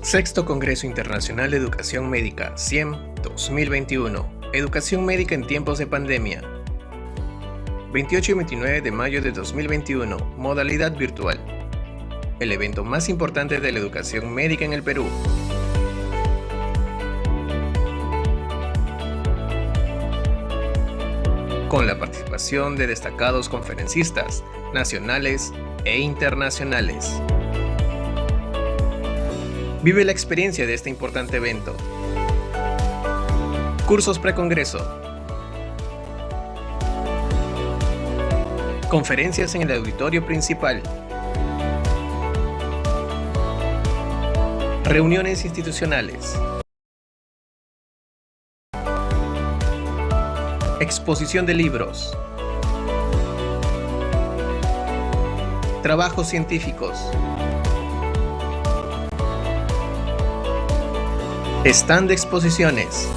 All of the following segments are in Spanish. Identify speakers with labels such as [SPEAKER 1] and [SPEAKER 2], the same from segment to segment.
[SPEAKER 1] Sexto Congreso Internacional de Educación Médica, CIEM 2021. Educación médica en tiempos de pandemia. 28 y 29 de mayo de 2021, modalidad virtual. El evento más importante de la educación médica en el Perú. Con la participación de destacados conferencistas nacionales e internacionales. Vive la experiencia de este importante evento. Cursos precongreso. Conferencias en el auditorio principal. Reuniones institucionales. Exposición de libros. Trabajos científicos. Stand de exposiciones.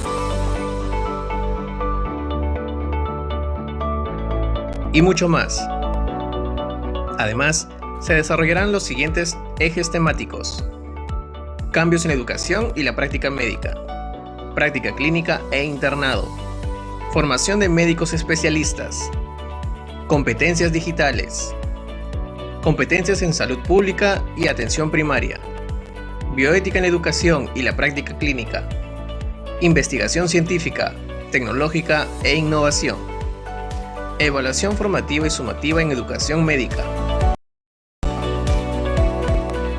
[SPEAKER 1] Y mucho más. Además, se desarrollarán los siguientes ejes temáticos: cambios en la educación y la práctica médica, práctica clínica e internado, formación de médicos especialistas, competencias digitales, competencias en salud pública y atención primaria, bioética en la educación y la práctica clínica, investigación científica, tecnológica e innovación, evaluación formativa y sumativa en educación médica.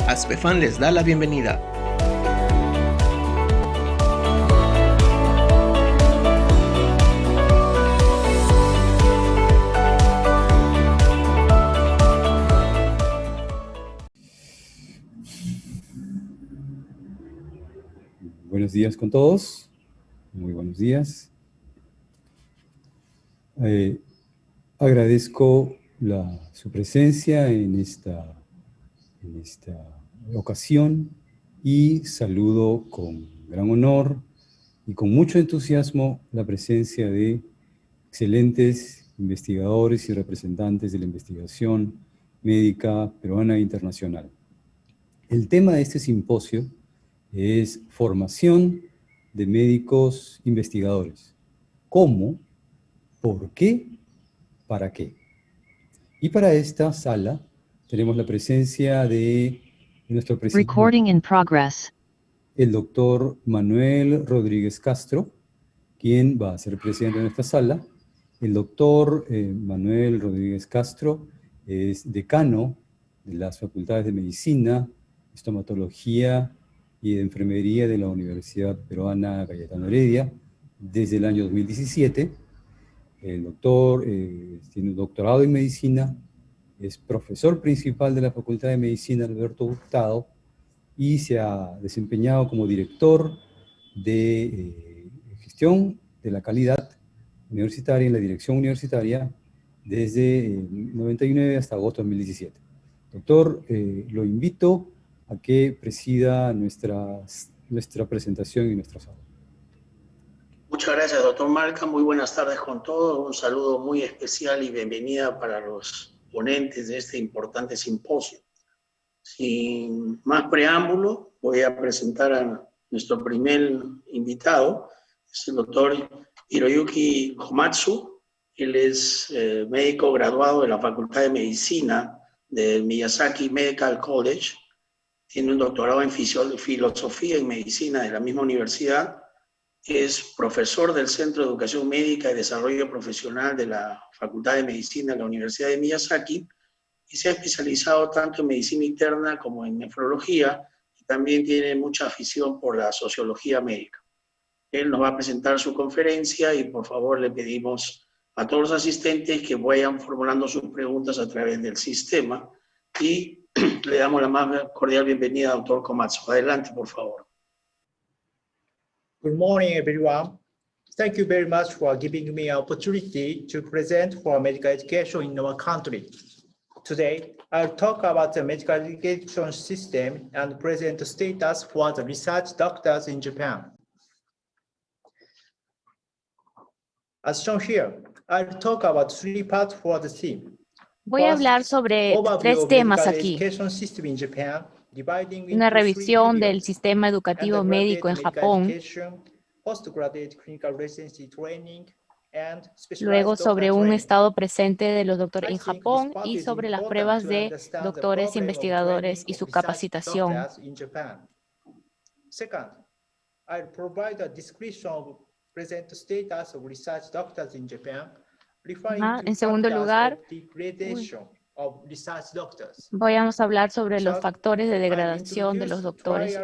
[SPEAKER 1] ASPEFAN les da la bienvenida.
[SPEAKER 2] Buenos días con todos, muy buenos días. Agradezco su presencia en esta ocasión y saludo con gran honor y con mucho entusiasmo la presencia de excelentes investigadores y representantes de la investigación médica peruana e internacional. El tema de este simposio es formación de médicos investigadores. ¿Cómo? ¿Por qué? ¿Para qué? Y para esta sala tenemos la presencia de nuestro presidente, el doctor Manuel Rodríguez Castro, quien va a ser presidente de nuestra sala. El doctor Manuel Rodríguez Castro es decano de las facultades de Medicina, Estomatología y de Enfermería de la Universidad Peruana Cayetano Heredia desde el año 2017. El doctor tiene un doctorado en Medicina, es profesor principal de la Facultad de Medicina Alberto Hurtado y se ha desempeñado como director de gestión de la calidad universitaria en la dirección universitaria desde 99 hasta agosto de 2017. Doctor, lo invito a que presida nuestra presentación y nuestra sala.
[SPEAKER 3] Muchas gracias, doctor Marca. Muy buenas tardes con todos. Un saludo muy especial y bienvenida para los ponentes de este importante simposio. Sin más preámbulo, voy a presentar a nuestro primer invitado, es el doctor Hiroyuki Komatsu. Él es médico graduado de la Facultad de Medicina del Miyazaki Medical College. Tiene un doctorado en filosofía y medicina de la misma universidad. Es profesor del Centro de Educación Médica y Desarrollo Profesional de la Facultad de Medicina de la Universidad de Miyazaki y se ha especializado tanto en medicina interna como en nefrología y también tiene mucha afición por la sociología médica. Él nos va a presentar su conferencia y por favor le pedimos a todos los asistentes que vayan formulando sus preguntas a través del sistema y le damos la más cordial bienvenida al doctor Komatsu. Adelante, por favor.
[SPEAKER 4] Good morning, everyone. Thank you very much for giving me an opportunity to present for medical education in our country. Today, I'll talk about the medical education system and present the status for the research doctors in Japan. As shown here, I'll talk about 3 parts for the theme.
[SPEAKER 5] Voy a hablar sobre 3 temas aquí. Una revisión del sistema educativo médico en Japón, luego sobre un estado presente de los doctores en Japón y sobre las pruebas de doctores investigadores y su capacitación.
[SPEAKER 4] Second, I'll provide a description of present status of research doctors in Japan.
[SPEAKER 5] En segundo lugar, vamos a hablar sobre los factores de degradación de los doctores.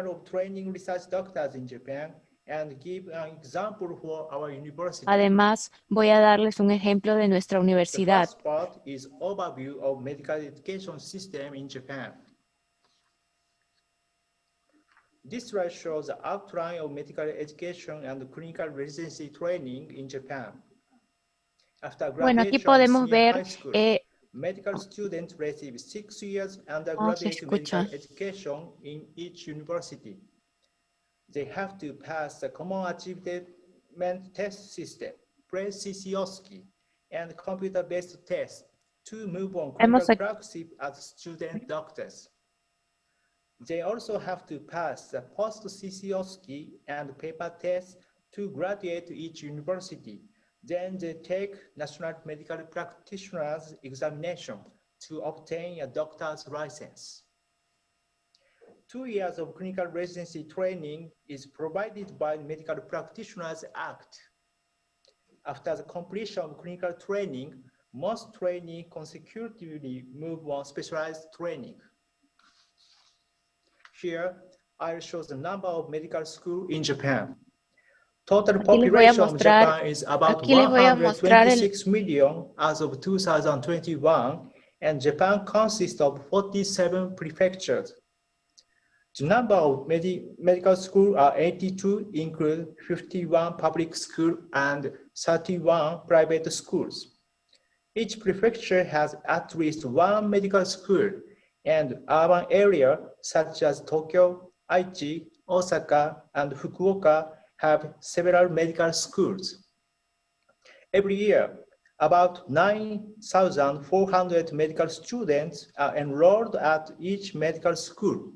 [SPEAKER 5] Además, voy a darles un ejemplo de nuestra universidad.
[SPEAKER 4] This slide shows the outline of medical education and clinical residency training in Japan.
[SPEAKER 5] Bueno, aquí podemos ver
[SPEAKER 4] medical students receive 6 years undergraduate medical education in each university. They have to pass the Common Achievement Test System, pre-CCOSKI, and computer-based tests to move on clinical practice as student doctors. They also have to pass the post-CCOSKI and paper tests to graduate to each university. Then they take National Medical Practitioners Examination to obtain a doctor's license. 2 years of clinical residency training is provided by the Medical Practitioners Act. After the completion of clinical training, most trainees consecutively move on specialized training. Here, I show the number of medical schools in Japan. Total population of Japan is about 126 million as of 2021, and Japan consists of 47 prefectures. The number of medical schools are 82, include 51 public schools and 31 private schools. Each prefecture has at least 1 medical school, and urban areas such as Tokyo, Aichi, Osaka, and Fukuoka have several medical schools. Every year, about 9,400 medical students are enrolled at each medical school.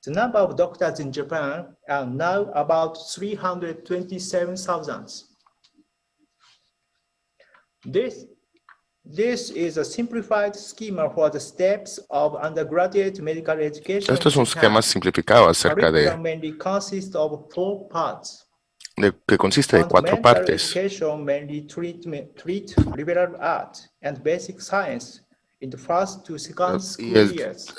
[SPEAKER 4] The number of doctors in Japan are now about 327,000. This is a simplified schema for the steps of undergraduate medical education.
[SPEAKER 6] Esto es un esquema simplificado acerca de que consiste de 4 partes.
[SPEAKER 4] Mainly treat liberal art and basic science in the first to second school years.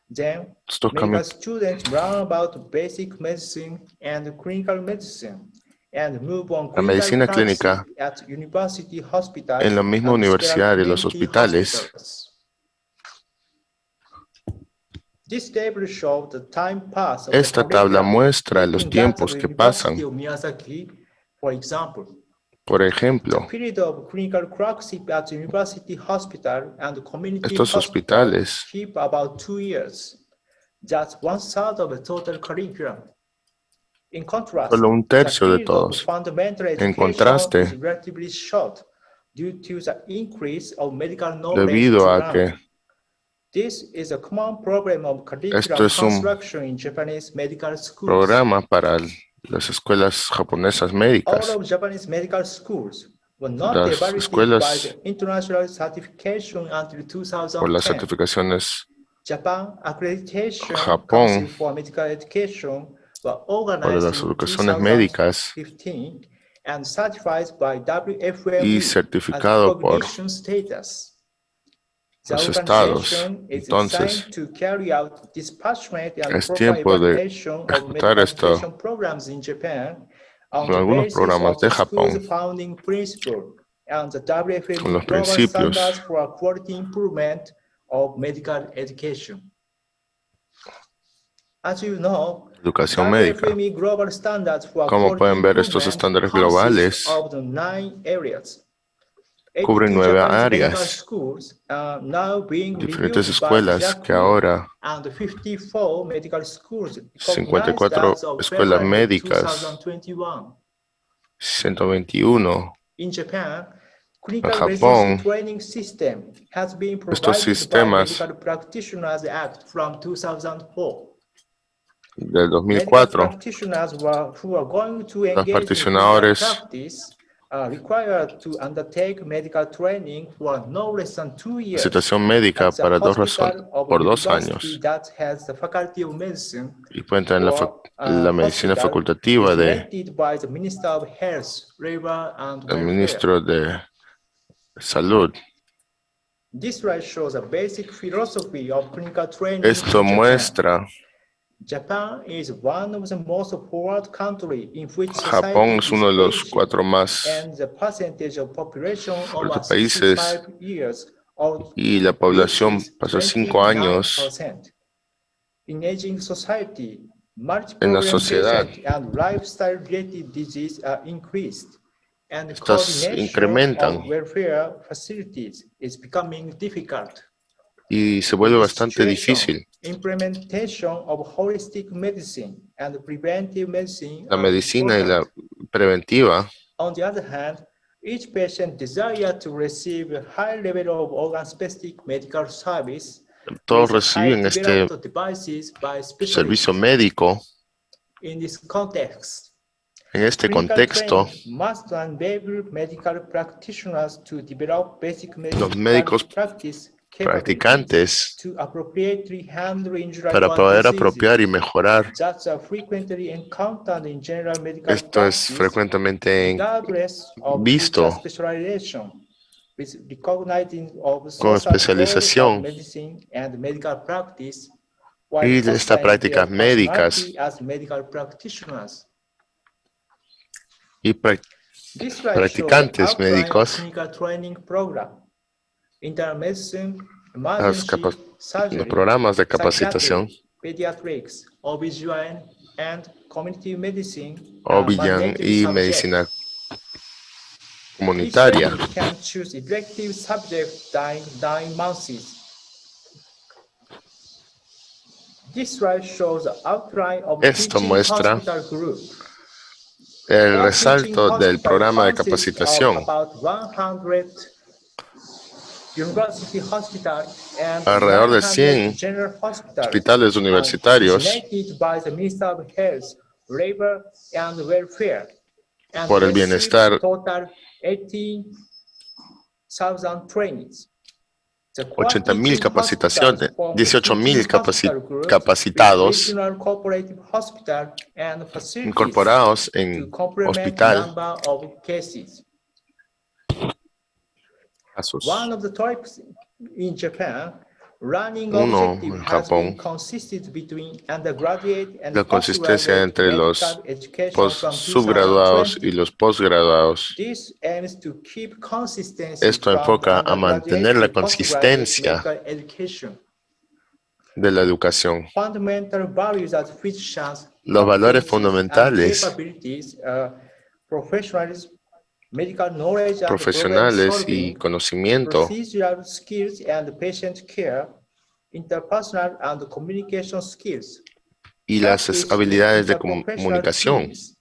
[SPEAKER 4] Then, medical students learn about basic medicine and clinical medicine. La
[SPEAKER 6] medicina clínica en la misma universidad y los hospitales. Esta tabla muestra los tiempos que pasan. Por ejemplo, estos hospitales solo 1/3 de todos. En contraste, debido a que esto es un programa para las escuelas japonesas médicas. Las escuelas
[SPEAKER 4] international certification until 2010.
[SPEAKER 6] por las certificaciones
[SPEAKER 4] Japan Accreditation
[SPEAKER 6] Japón
[SPEAKER 4] Council for Medical Education were
[SPEAKER 6] para
[SPEAKER 4] organized
[SPEAKER 6] las
[SPEAKER 4] in
[SPEAKER 6] educaciones médicas
[SPEAKER 4] 2015 and certified by WFME
[SPEAKER 6] y
[SPEAKER 4] as
[SPEAKER 6] certificado por
[SPEAKER 4] recognition status. The
[SPEAKER 6] los estados.
[SPEAKER 4] organization is
[SPEAKER 6] Entonces,
[SPEAKER 4] designed to carry out dispassionate and
[SPEAKER 6] es
[SPEAKER 4] proper
[SPEAKER 6] tiempo de
[SPEAKER 4] evaluation of
[SPEAKER 6] ejecutar
[SPEAKER 4] medical
[SPEAKER 6] esto
[SPEAKER 4] education programs in Japan on
[SPEAKER 6] con
[SPEAKER 4] the
[SPEAKER 6] algunos
[SPEAKER 4] basis
[SPEAKER 6] programas
[SPEAKER 4] of
[SPEAKER 6] de
[SPEAKER 4] the
[SPEAKER 6] Japón,
[SPEAKER 4] school's founding principle and the
[SPEAKER 6] con
[SPEAKER 4] WFME
[SPEAKER 6] los
[SPEAKER 4] global
[SPEAKER 6] principios
[SPEAKER 4] standards for quality improvement of medical education. As you know,
[SPEAKER 6] educación médica.
[SPEAKER 4] WFME global standards for
[SPEAKER 6] Como
[SPEAKER 4] quality
[SPEAKER 6] pueden ver, estos
[SPEAKER 4] improvement
[SPEAKER 6] estándares
[SPEAKER 4] consist
[SPEAKER 6] globales
[SPEAKER 4] of the 9 areas.
[SPEAKER 6] cubren
[SPEAKER 4] 82
[SPEAKER 6] 9
[SPEAKER 4] Japanese medical
[SPEAKER 6] áreas,
[SPEAKER 4] schools are now being
[SPEAKER 6] diferentes
[SPEAKER 4] reviewed by
[SPEAKER 6] escuelas que
[SPEAKER 4] JACME,
[SPEAKER 6] ahora,
[SPEAKER 4] and 54 medical schools recognized
[SPEAKER 6] 54
[SPEAKER 4] as of
[SPEAKER 6] escuelas
[SPEAKER 4] February
[SPEAKER 6] médicas,
[SPEAKER 4] 2021.
[SPEAKER 6] 121.
[SPEAKER 4] In Japan,
[SPEAKER 6] En
[SPEAKER 4] clinical
[SPEAKER 6] Japón,
[SPEAKER 4] residency training system has been
[SPEAKER 6] estos
[SPEAKER 4] provided by
[SPEAKER 6] sistemas
[SPEAKER 4] Medical Practitioners Act from 2004.
[SPEAKER 6] del
[SPEAKER 4] Medical
[SPEAKER 6] 2004,
[SPEAKER 4] practitioners who are going to
[SPEAKER 6] los
[SPEAKER 4] engage in clinical
[SPEAKER 6] practitionadores
[SPEAKER 4] practice are required to undertake medical training for no less than 2
[SPEAKER 6] de
[SPEAKER 4] years
[SPEAKER 6] situación médica
[SPEAKER 4] at the
[SPEAKER 6] para
[SPEAKER 4] hospital of
[SPEAKER 6] por 2
[SPEAKER 4] university
[SPEAKER 6] años
[SPEAKER 4] that has the faculty of medicine
[SPEAKER 6] y pueden tener
[SPEAKER 4] or
[SPEAKER 6] la medicina
[SPEAKER 4] hospital
[SPEAKER 6] facultativa de
[SPEAKER 4] designated by the Minister of Health, Labor and
[SPEAKER 6] el
[SPEAKER 4] Welfare.
[SPEAKER 6] ministro de Salud.
[SPEAKER 4] This slide shows a basic philosophy of clinical training
[SPEAKER 6] Esto
[SPEAKER 4] in Japan.
[SPEAKER 6] muestra,
[SPEAKER 4] Japan is one of the most forward countries in which
[SPEAKER 6] Japón
[SPEAKER 4] society
[SPEAKER 6] es uno de los
[SPEAKER 4] is
[SPEAKER 6] 4 más
[SPEAKER 4] aging, and the percentage of population over
[SPEAKER 6] fuertes países
[SPEAKER 4] 65 years old
[SPEAKER 6] y la población
[SPEAKER 4] reaches
[SPEAKER 6] pasa 5 años
[SPEAKER 4] 29%. In aging society,
[SPEAKER 6] en
[SPEAKER 4] multiple
[SPEAKER 6] la sociedad.
[SPEAKER 4] patient and lifestyle-related disease are increased, and
[SPEAKER 6] Estas
[SPEAKER 4] coordination
[SPEAKER 6] incrementan
[SPEAKER 4] of welfare facilities is becoming difficult.
[SPEAKER 6] y se vuelve bastante difícil.
[SPEAKER 4] Implementation of holistic medicine and preventive medicine
[SPEAKER 6] La
[SPEAKER 4] are
[SPEAKER 6] medicina y la
[SPEAKER 4] important.
[SPEAKER 6] preventiva,
[SPEAKER 4] On the other hand, each patient desires to receive a high level of organ-specific medical service.
[SPEAKER 6] todos
[SPEAKER 4] with high
[SPEAKER 6] reciben este
[SPEAKER 4] developed devices by specialists.
[SPEAKER 6] servicio médico.
[SPEAKER 4] In this context,
[SPEAKER 6] En este
[SPEAKER 4] clinical
[SPEAKER 6] contexto,
[SPEAKER 4] training must enable medical practitioners to develop basic medical
[SPEAKER 6] los médicos
[SPEAKER 4] practice
[SPEAKER 6] practicantes
[SPEAKER 4] to appropriately handle
[SPEAKER 6] para poder apropiar y mejorar.
[SPEAKER 4] that are frequently encountered in general medical
[SPEAKER 6] Esto es
[SPEAKER 4] practice,
[SPEAKER 6] frecuentemente
[SPEAKER 4] regardless of
[SPEAKER 6] visto
[SPEAKER 4] future specialization, with recognizing of
[SPEAKER 6] con
[SPEAKER 4] social
[SPEAKER 6] especialización
[SPEAKER 4] roles of medicine and medical practice, while
[SPEAKER 6] y de estas
[SPEAKER 4] fostering
[SPEAKER 6] prácticas
[SPEAKER 4] their
[SPEAKER 6] médicas
[SPEAKER 4] personality as medical practitioners.
[SPEAKER 6] y
[SPEAKER 4] This slide
[SPEAKER 6] practicantes
[SPEAKER 4] shows the outline of
[SPEAKER 6] médicos,
[SPEAKER 4] clinical training program. Internal medicine,
[SPEAKER 6] los
[SPEAKER 4] emergency, surgery,
[SPEAKER 6] programas de capacitación,
[SPEAKER 4] psychiatry, pediatrics, OBGYN, and community medicine
[SPEAKER 6] OB/GYN
[SPEAKER 4] mandatory
[SPEAKER 6] y
[SPEAKER 4] subjects.
[SPEAKER 6] medicina
[SPEAKER 4] Each
[SPEAKER 6] comunitaria.
[SPEAKER 4] student can choose elective subjects during 9 months. This slide shows the outline of
[SPEAKER 6] Esto
[SPEAKER 4] teaching
[SPEAKER 6] muestra
[SPEAKER 4] hospital group.
[SPEAKER 6] el
[SPEAKER 4] Our
[SPEAKER 6] resalto
[SPEAKER 4] teaching
[SPEAKER 6] del
[SPEAKER 4] hospital
[SPEAKER 6] programa de
[SPEAKER 4] consists of
[SPEAKER 6] capacitación.
[SPEAKER 4] about 100 university hospital and
[SPEAKER 6] Alrededor de
[SPEAKER 4] 900
[SPEAKER 6] 100
[SPEAKER 4] general hospitals
[SPEAKER 6] hospitales universitarios
[SPEAKER 4] designated by the Minister of Health, Labor and Welfare, and
[SPEAKER 6] por el
[SPEAKER 4] receive
[SPEAKER 6] bienestar.
[SPEAKER 4] total 18,000 trainings. The
[SPEAKER 6] 80,000 capacitaciones,
[SPEAKER 4] hospitals form
[SPEAKER 6] 18,000
[SPEAKER 4] teaching hospital groups with
[SPEAKER 6] capacitados
[SPEAKER 4] regional cooperative hospital and facilities
[SPEAKER 6] incorporados
[SPEAKER 4] to
[SPEAKER 6] en
[SPEAKER 4] complement
[SPEAKER 6] hospital.
[SPEAKER 4] number of cases.
[SPEAKER 6] Casos.
[SPEAKER 4] One of the topics in Japan, running
[SPEAKER 6] Uno
[SPEAKER 4] objective
[SPEAKER 6] en
[SPEAKER 4] has been
[SPEAKER 6] Japón,
[SPEAKER 4] consisted between undergraduate and
[SPEAKER 6] la consistencia
[SPEAKER 4] postgraduate
[SPEAKER 6] entre los
[SPEAKER 4] medical education from
[SPEAKER 6] subgraduados
[SPEAKER 4] 2020.
[SPEAKER 6] y los posgraduados.
[SPEAKER 4] This aims to keep consistency
[SPEAKER 6] Esto
[SPEAKER 4] from
[SPEAKER 6] enfoca a
[SPEAKER 4] undergraduate
[SPEAKER 6] mantener la
[SPEAKER 4] to postgraduate
[SPEAKER 6] consistencia
[SPEAKER 4] medical education.
[SPEAKER 6] de la educación.
[SPEAKER 4] Fundamental values as physicians,
[SPEAKER 6] Los valores
[SPEAKER 4] competencies
[SPEAKER 6] fundamentales,
[SPEAKER 4] and capabilities, professionalism, medical knowledge and
[SPEAKER 6] profesionales y
[SPEAKER 4] problem-solving,
[SPEAKER 6] conocimiento
[SPEAKER 4] procedural skills and patient care, interpersonal and communication skills,
[SPEAKER 6] y las
[SPEAKER 4] practice
[SPEAKER 6] habilidades de
[SPEAKER 4] interprofessional
[SPEAKER 6] comunicación,
[SPEAKER 4] teams,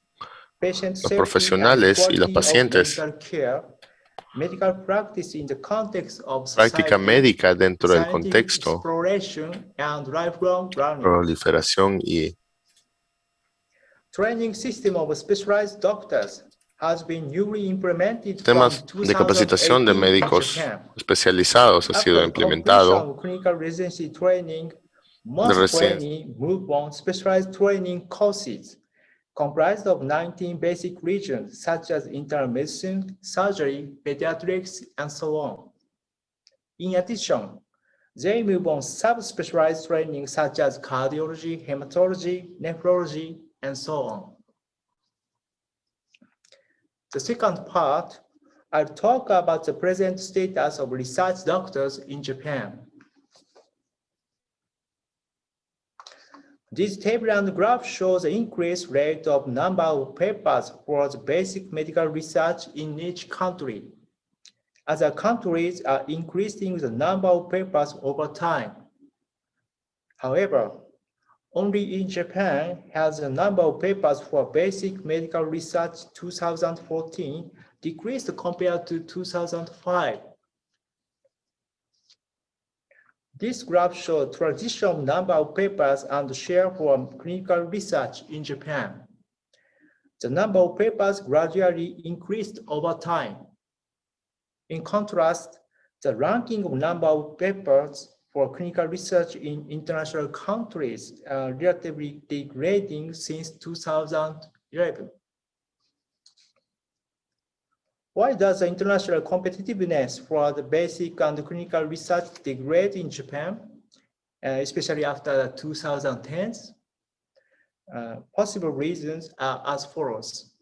[SPEAKER 4] patient
[SPEAKER 6] los
[SPEAKER 4] safety
[SPEAKER 6] profesionales
[SPEAKER 4] and
[SPEAKER 6] y los
[SPEAKER 4] quality of
[SPEAKER 6] pacientes,
[SPEAKER 4] medical care, medical practice in the context of
[SPEAKER 6] práctica
[SPEAKER 4] society,
[SPEAKER 6] médica dentro del
[SPEAKER 4] scientific
[SPEAKER 6] contexto,
[SPEAKER 4] exploration and lifelong learning.
[SPEAKER 6] proliferación y
[SPEAKER 4] Training system of specialized doctors. has been newly implemented
[SPEAKER 6] Temas
[SPEAKER 4] from
[SPEAKER 6] de capacitación de
[SPEAKER 4] 2018 in
[SPEAKER 6] médicos
[SPEAKER 4] Japan.
[SPEAKER 6] especializados ha sido
[SPEAKER 4] After
[SPEAKER 6] implementado.
[SPEAKER 4] completion of clinical residency training,
[SPEAKER 6] De
[SPEAKER 4] most
[SPEAKER 6] recién
[SPEAKER 4] trainees move on specialized training courses comprised of 19 basic regions such as internal medicine, surgery, pediatrics, and so on. In addition, they move on subspecialized training such as cardiology, hematology, nephrology, and so on. The second part, I'll talk about the present status of research doctors in Japan. This table and graph shows the increased rate of number of papers for the basic medical research in each country. Other countries are increasing the number of papers over time. However, only in Japan has the number of papers for basic medical research 2014 decreased compared to 2005. This graph shows traditional number of papers and share for clinical research in Japan. The number of papers gradually increased over time. In contrast, the ranking of number of papers for clinical research in international countries are relatively degrading since 2011. Why does the international competitiveness for the basic and clinical research degrade in Japan, especially after the 2010s? Possible reasons are as follows.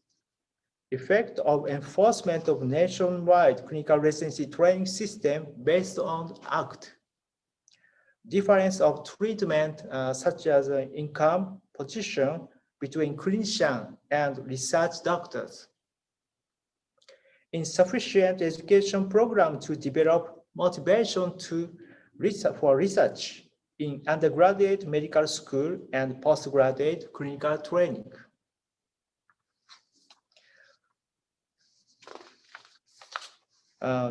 [SPEAKER 4] Effect of enforcement of nationwide clinical residency training system based on ACT. Difference of treatment such as income, position between clinician and research doctors. Insufficient education program to develop motivation for research in undergraduate medical school and postgraduate clinical training.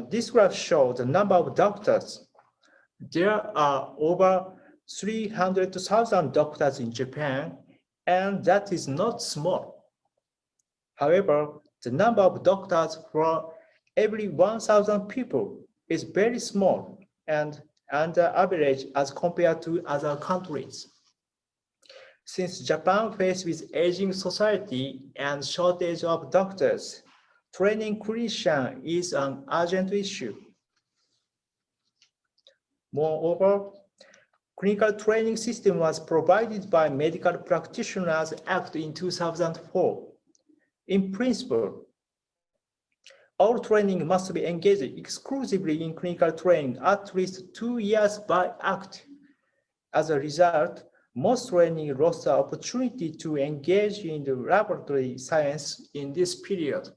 [SPEAKER 4] This graph shows the number of doctors. There are over 300,000 doctors in Japan, and that is not small. However, the number of doctors for every 1,000 people is very small and under average as compared to other countries. Since Japan faces with aging society and shortage of doctors, training clinicians is an urgent issue. Moreover, clinical training system was provided by Medical Practitioners Act in 2004. In principle, all training must be engaged exclusively in clinical training at least 2 years by Act. As a result, most training lost the opportunity to engage in the laboratory science in this period.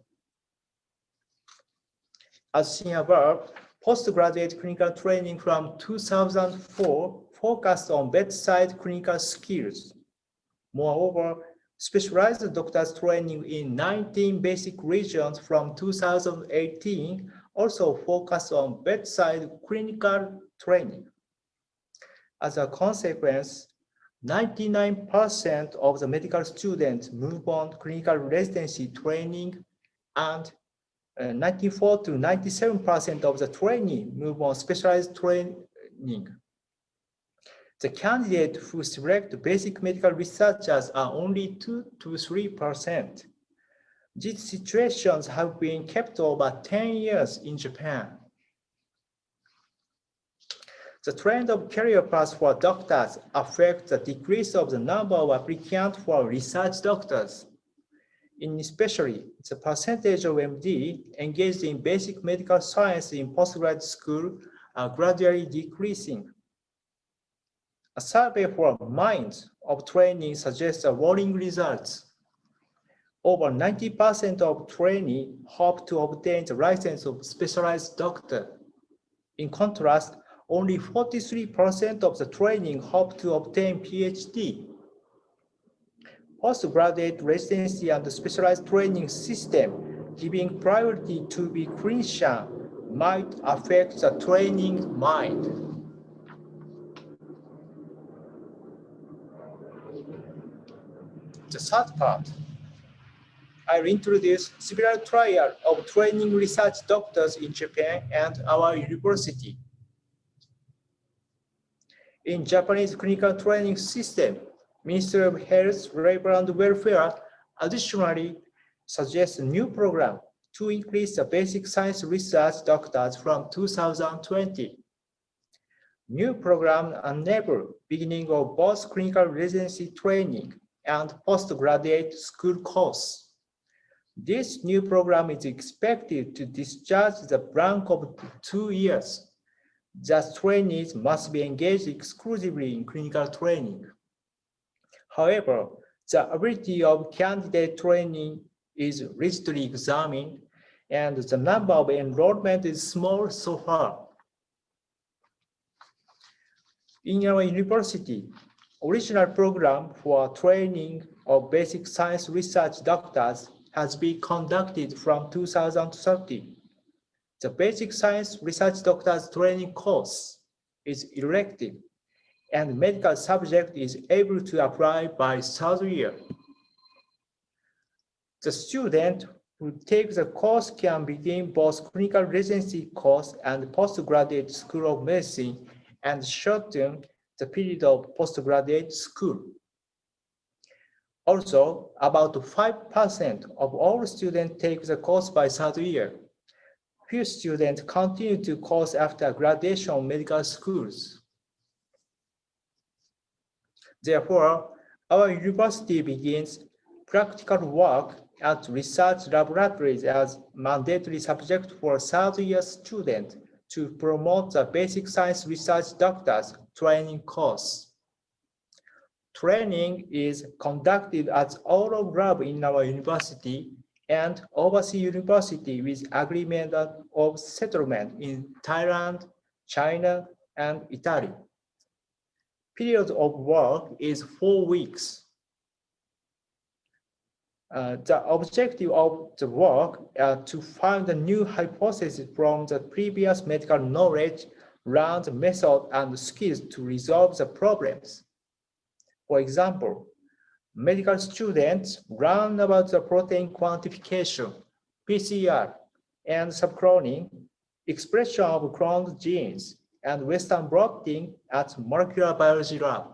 [SPEAKER 4] As seen above, postgraduate clinical training from 2004 focused on bedside clinical skills. Moreover, specialized doctors training in 19 basic regions from 2018 also focused on bedside clinical training. As a consequence, 99% of the medical students move on clinical residency training, and 94 to 97% of the trainee move on specialized training. The candidates who select basic medical researchers are only 2 to 3%. These situations have been kept over 10 years in Japan. The trend of career paths for doctors affects the decrease of the number of applicants for research doctors. Especially, the percentage of MD engaged in basic medical science in postgraduate school are gradually decreasing. A survey for Minds of training suggests worrying results. Over 90% of trainees hope to obtain the license of specialized doctor. In contrast, only 43% of the training hope to obtain PhD. Postgraduate residency and specialized training system giving priority to be clinician might affect the training mind. The third part, I'll introduce several trials of training research doctors in Japan and our university. In Japanese clinical training system, Ministry of Health, Labor and Welfare additionally suggests a new program to increase the basic science research doctors from 2020. New program enable beginning of both clinical residency training and postgraduate school course. This new program is expected to discharge the blank of 2 years. Thus, trainees must be engaged exclusively in clinical training. However, the ability of candidate training is rigidly examined, and the number of enrollment is small so far. In our university, original program for training of basic science research doctors has been conducted from 2013. The basic science research doctors training course is elective, and medical subject is able to apply by third year. The student who takes the course can begin both clinical residency course and postgraduate school of medicine and shorten the period of postgraduate school. Also, about 5% of all students take the course by third year. Few students continue to course after graduation of medical schools. Therefore, our university begins practical work at research laboratories as mandatory subject for third-year students to promote the basic science research doctors training course. Training is conducted at all of lab in our university and overseas university with agreement of settlement in Thailand, China, and Italy. Period of work is 4 weeks. The objective of the work is to find a new hypothesis from the previous medical knowledge, learn the method and skills to resolve the problems. For example, medical students learn about the protein quantification, PCR, and subcloning, expression of cloned genes, and Western blotting at molecular biology lab.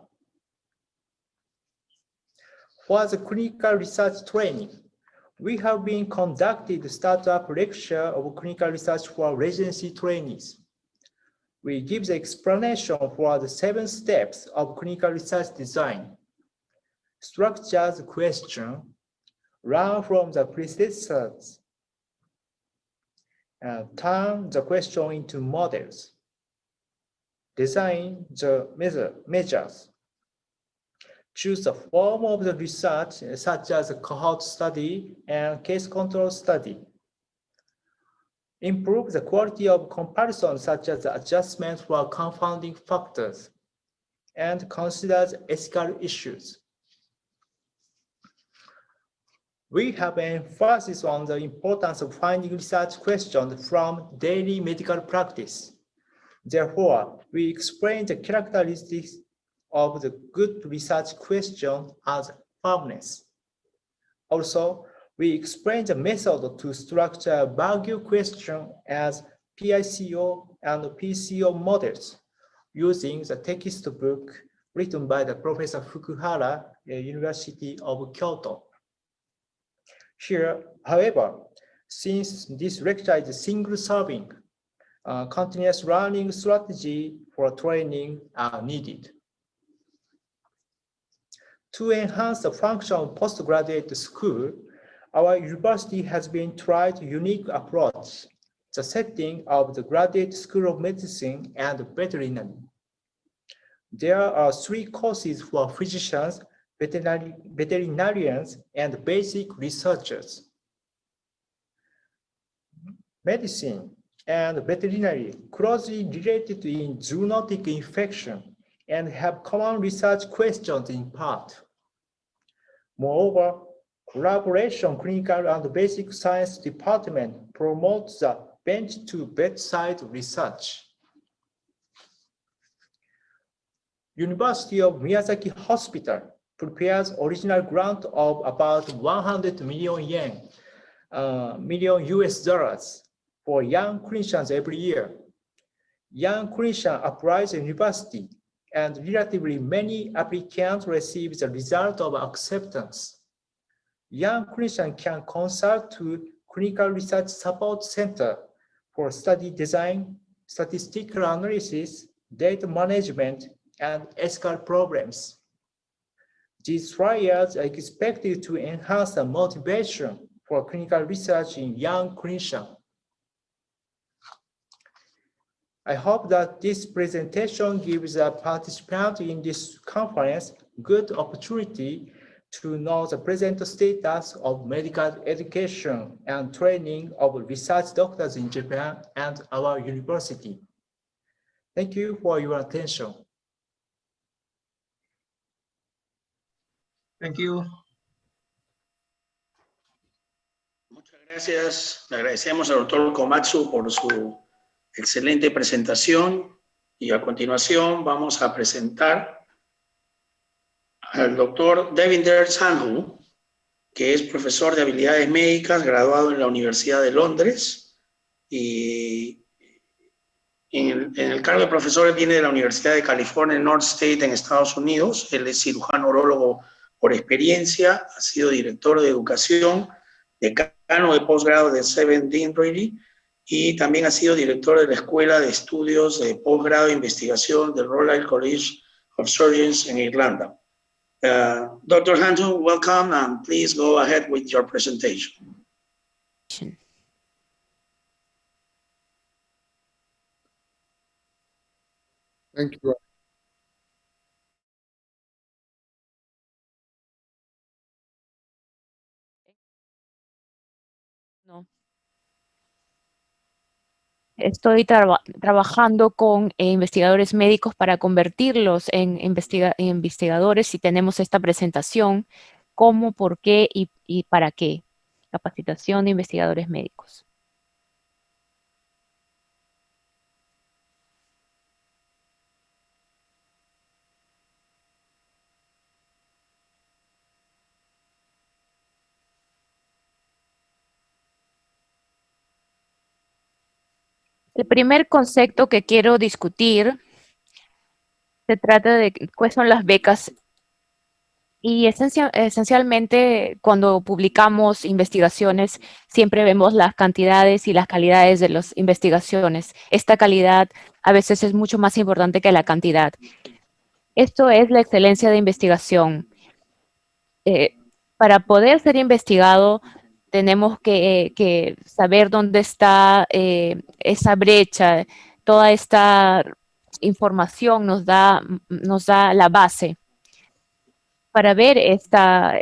[SPEAKER 4] For the clinical research training, we have been conducted startup lecture of clinical research for residency trainees. We give the explanation for the 7 steps of clinical research design, structure the question, learn from the predecessors, turn the question into models, design the measures, choose the form of the research such as a cohort study and case control study, improve the quality of comparison such as the adjustment for confounding factors, and consider the ethical issues. We have emphasis on the importance of finding research questions from daily medical practice. Therefore, we explain the characteristics of the good research question as firmness. Also, we explain the method to structure a value question as PICO and PCO models using the textbook written by the Professor Fukuhara, University of Kyoto. Here, however, since this lecture is a single serving, continuous learning strategy for training are needed. To enhance the function of postgraduate school, our university has been tried a unique approach, the setting of the Graduate School of Medicine and Veterinary. There are 3 courses for physicians, veterinarians, and basic researchers. Medicine and veterinary closely related in zoonotic infection and have common research questions in part. Moreover, collaboration clinical and basic science department promotes the bench-to-bedside research. University of Miyazaki Hospital prepares original grant of about 100 million yen, million US dollars for young clinicians every year. Young clinician applies to university, and relatively many applicants receive the result of acceptance. Young clinician can consult to Clinical Research Support Center for study design, statistical analysis, data management, and ethical problems. These trials are expected to enhance the motivation for clinical research in young clinicians. I hope that this presentation gives a participant in this conference good opportunity to know the present status of medical education and training of research doctors in Japan and our university. Thank you for your attention.
[SPEAKER 7] Thank you.
[SPEAKER 3] Muchas gracias. Le agradecemos al doctor Komatsu por su excelente presentación y a continuación vamos a presentar al doctor Devinder Sandhu, que es profesor de habilidades médicas, graduado en la Universidad de Londres y en el cargo de profesor viene de la Universidad de California en North State en Estados Unidos. Él es cirujano urólogo por experiencia, ha sido director de educación, decano de posgrado de Seven Dean Reilly y también ha sido director de la Escuela de Estudios de Posgrado e Investigación del Royal College of Surgeons en Irlanda. Dr. Sandhu, welcome and please go ahead with your presentation.
[SPEAKER 7] Thank you.
[SPEAKER 5] No. Estoy trabajando con investigadores médicos para convertirlos en investigadores y tenemos esta presentación, cómo, por qué y para qué. Capacitación de investigadores médicos. El primer concepto que quiero discutir se trata de cuáles son las becas y esencialmente cuando publicamos investigaciones siempre vemos las cantidades y las calidades de las investigaciones. Esta calidad a veces es mucho más importante que la cantidad. Esto es la excelencia de investigación. Para poder ser investigado tenemos que saber dónde está esa brecha. Toda esta información nos da la base. Para ver esta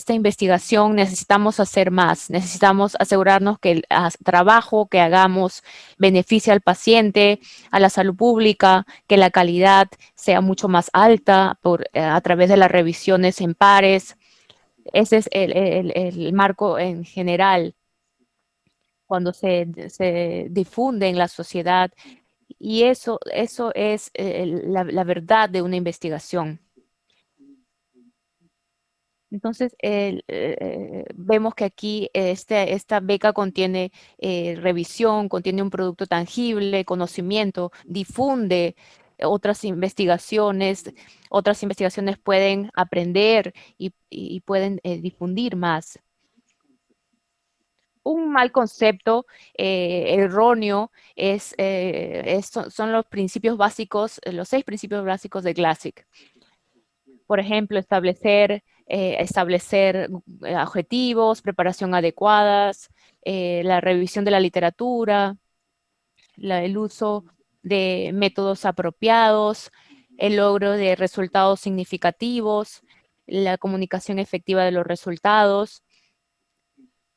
[SPEAKER 5] investigación necesitamos hacer más. Necesitamos asegurarnos que el trabajo que hagamos beneficia al paciente, a la salud pública, que la calidad sea mucho más alta a través de las revisiones en pares. Ese es el marco en general cuando se difunde en la sociedad y eso es la verdad de una investigación. Entonces, vemos que aquí esta beca contiene revisión, contiene un producto tangible, conocimiento, difunde otras investigaciones pueden aprender y pueden difundir más. Un mal concepto erróneo son los principios básicos, los 6 principios básicos de Glassig. Por ejemplo, establecer objetivos, preparación adecuadas, la revisión de la literatura, el uso de métodos apropiados, el logro de resultados significativos, la comunicación efectiva de los resultados,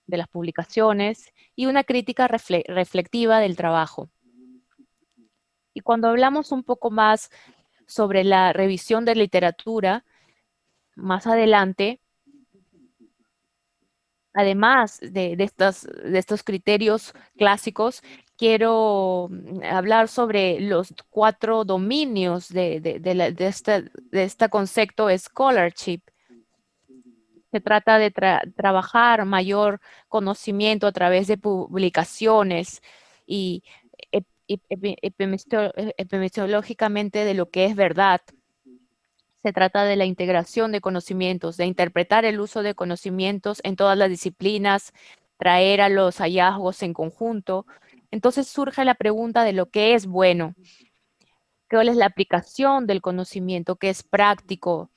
[SPEAKER 5] de las publicaciones y una crítica reflexiva del trabajo. Y cuando hablamos un poco más sobre la revisión de literatura, más adelante, además de estos criterios clásicos, quiero hablar sobre los 4 dominios de este concepto scholarship, Se trata de trabajar mayor conocimiento a través de publicaciones y epidemiológicamente de lo que es verdad. Se trata de la integración de conocimientos, de interpretar el uso de conocimientos en todas las disciplinas, traer a los hallazgos en conjunto. Entonces surge la pregunta de lo que es bueno, cuál es la aplicación del conocimiento, que es práctico,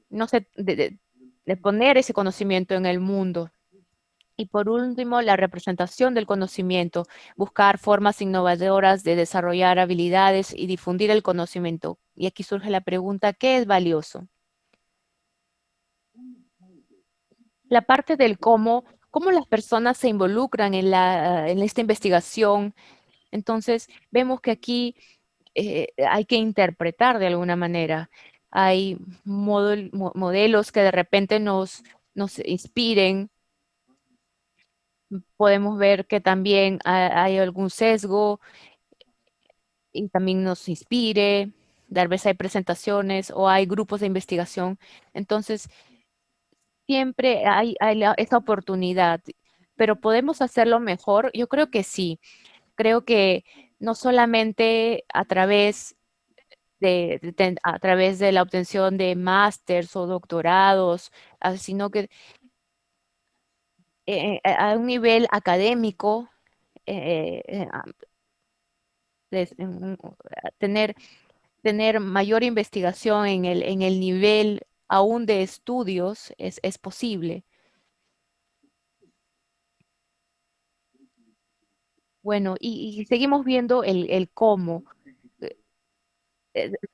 [SPEAKER 5] no sé, de poner ese conocimiento en el mundo. Y por último, la representación del conocimiento, buscar formas innovadoras de desarrollar habilidades y difundir el conocimiento. Y aquí surge la pregunta, ¿qué es valioso? La parte del cómo las personas se involucran en esta investigación. Entonces, vemos que aquí hay que interpretar de alguna manera. Hay modelos que de repente nos inspiren. Podemos ver que también hay algún sesgo y también nos inspire. Tal vez hay presentaciones o hay grupos de investigación. Entonces, siempre hay esa oportunidad, pero ¿podemos hacerlo mejor? Yo creo que sí. Creo que no solamente a través de la obtención de másters o doctorados, sino que a un nivel académico, eh, eh, a- tener, tener mayor investigación en el nivel aún de estudios es posible. Bueno, y seguimos viendo el cómo.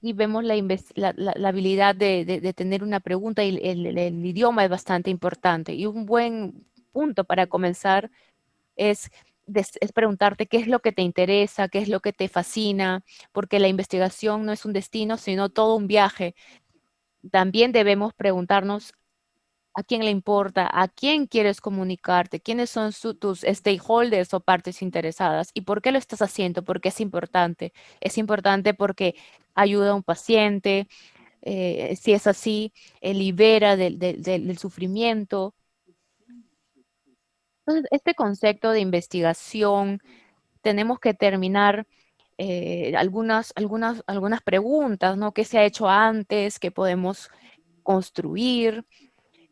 [SPEAKER 5] Y vemos la habilidad de tener una pregunta y el idioma es bastante importante. Y un buen punto para comenzar es, es preguntarte qué es lo que te interesa, qué es lo que te fascina, porque la investigación no es un destino, sino todo un viaje. También debemos preguntarnos a quién le importa, a quién quieres comunicarte, quiénes son tus stakeholders o partes interesadas y por qué lo estás haciendo, porque es importante. Es importante porque ayuda a un paciente, si es así, libera del sufrimiento. Entonces, este concepto de investigación, tenemos que terminar algunas preguntas, ¿no? ¿Qué se ha hecho antes? ¿Qué podemos construir?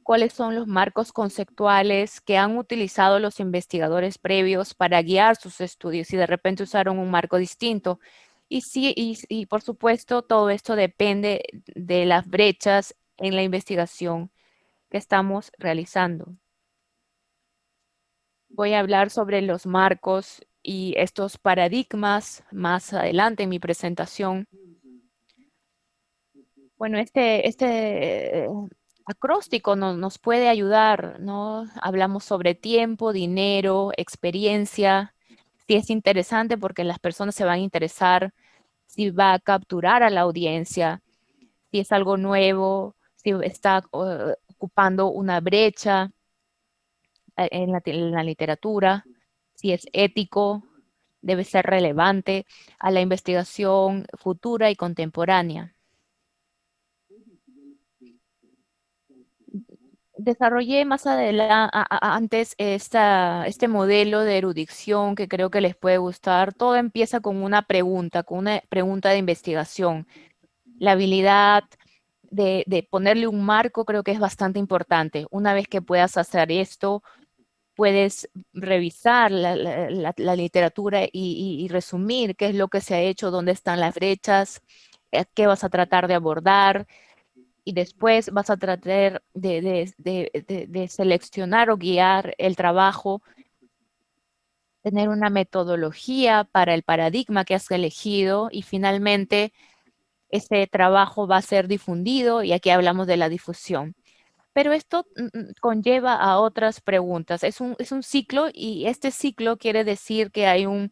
[SPEAKER 5] ¿Cuáles son los marcos conceptuales que han utilizado los investigadores previos para guiar sus estudios y de repente usaron un marco distinto? Y sí, y por supuesto, todo esto depende de las brechas en la investigación que estamos realizando. Voy a hablar sobre los marcos y estos paradigmas más adelante en mi presentación. Bueno, este acróstico nos puede ayudar, ¿no? Hablamos sobre tiempo, dinero, experiencia. Si es interesante porque las personas se van a interesar, si va a capturar a la audiencia, si es algo nuevo, si está ocupando una brecha en la literatura, si es ético, debe ser relevante a la investigación futura y contemporánea. Desarrollé más adelante, antes este modelo de erudición que creo que les puede gustar. Todo empieza con una pregunta de investigación. La habilidad de ponerle un marco creo que es bastante importante. Una vez que puedas hacer esto, puedes revisar la literatura y resumir qué es lo que se ha hecho, dónde están las brechas, qué vas a tratar de abordar y después vas a tratar de seleccionar o guiar el trabajo, tener una metodología para el paradigma que has elegido y finalmente ese trabajo va a ser difundido y aquí hablamos de la difusión. Pero esto conlleva a otras preguntas. Es un ciclo y este ciclo quiere decir que hay un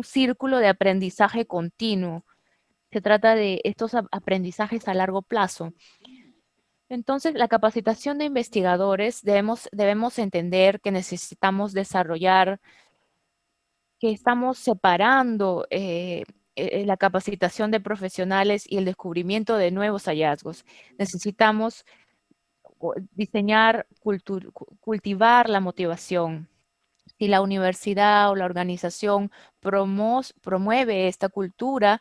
[SPEAKER 5] círculo de aprendizaje continuo. Se trata de estos aprendizajes a largo plazo. Entonces, la capacitación de investigadores debemos entender que necesitamos desarrollar, que estamos separando la capacitación de profesionales y el descubrimiento de nuevos hallazgos. Necesitamos diseñar, cultivar la motivación. Si la universidad o la organización promueve esta cultura,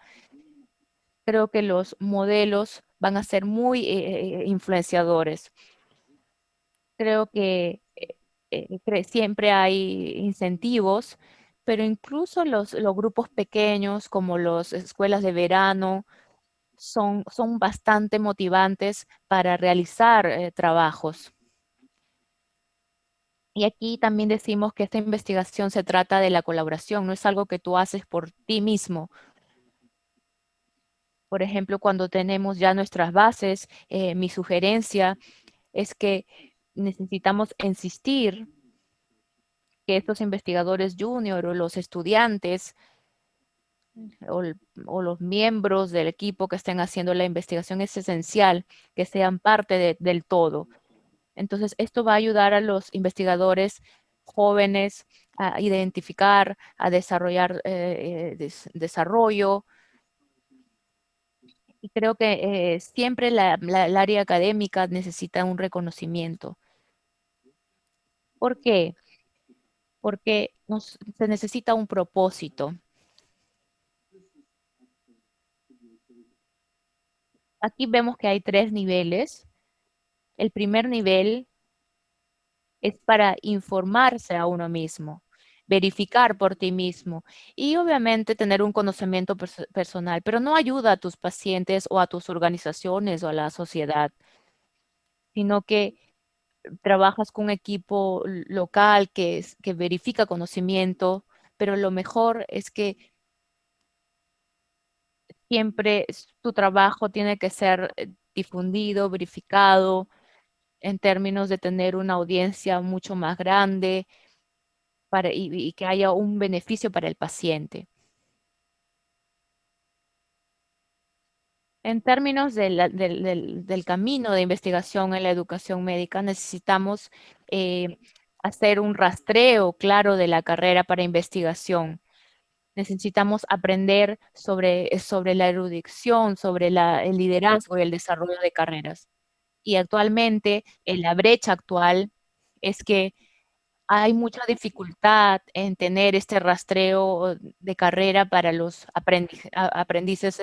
[SPEAKER 5] creo que los modelos van a ser muy influenciadores. Creo que siempre hay incentivos, pero incluso los grupos pequeños, como las escuelas de verano, son bastante motivantes para realizar trabajos. Y aquí también decimos que esta investigación se trata de la colaboración, no es algo que tú haces por ti mismo. Por ejemplo, cuando tenemos ya nuestras bases, mi sugerencia es que necesitamos insistir que estos investigadores junior o los estudiantes o los miembros del equipo que estén haciendo la investigación es esencial que sean parte del todo. Entonces, esto va a ayudar a los investigadores jóvenes a identificar, a desarrollar desarrollo. Y creo que siempre el área académica necesita un reconocimiento. ¿Por qué? Porque se necesita un propósito. Aquí vemos que hay 3 niveles. El primer nivel es para informarse a uno mismo, verificar por ti mismo y obviamente tener un conocimiento personal, pero no ayuda a tus pacientes o a tus organizaciones o a la sociedad, sino que trabajas con un equipo local que verifica conocimiento, pero lo mejor es que siempre tu trabajo tiene que ser difundido, verificado en términos de tener una audiencia mucho más grande y que haya un beneficio para el paciente. En términos del camino de investigación en la educación médica, necesitamos eh, hacer un rastreo claro de la carrera para investigación. Necesitamos aprender sobre la erudición, sobre el liderazgo y el desarrollo de carreras. Y actualmente, en la brecha actual, es que hay mucha dificultad en tener este rastreo de carrera para los aprendices.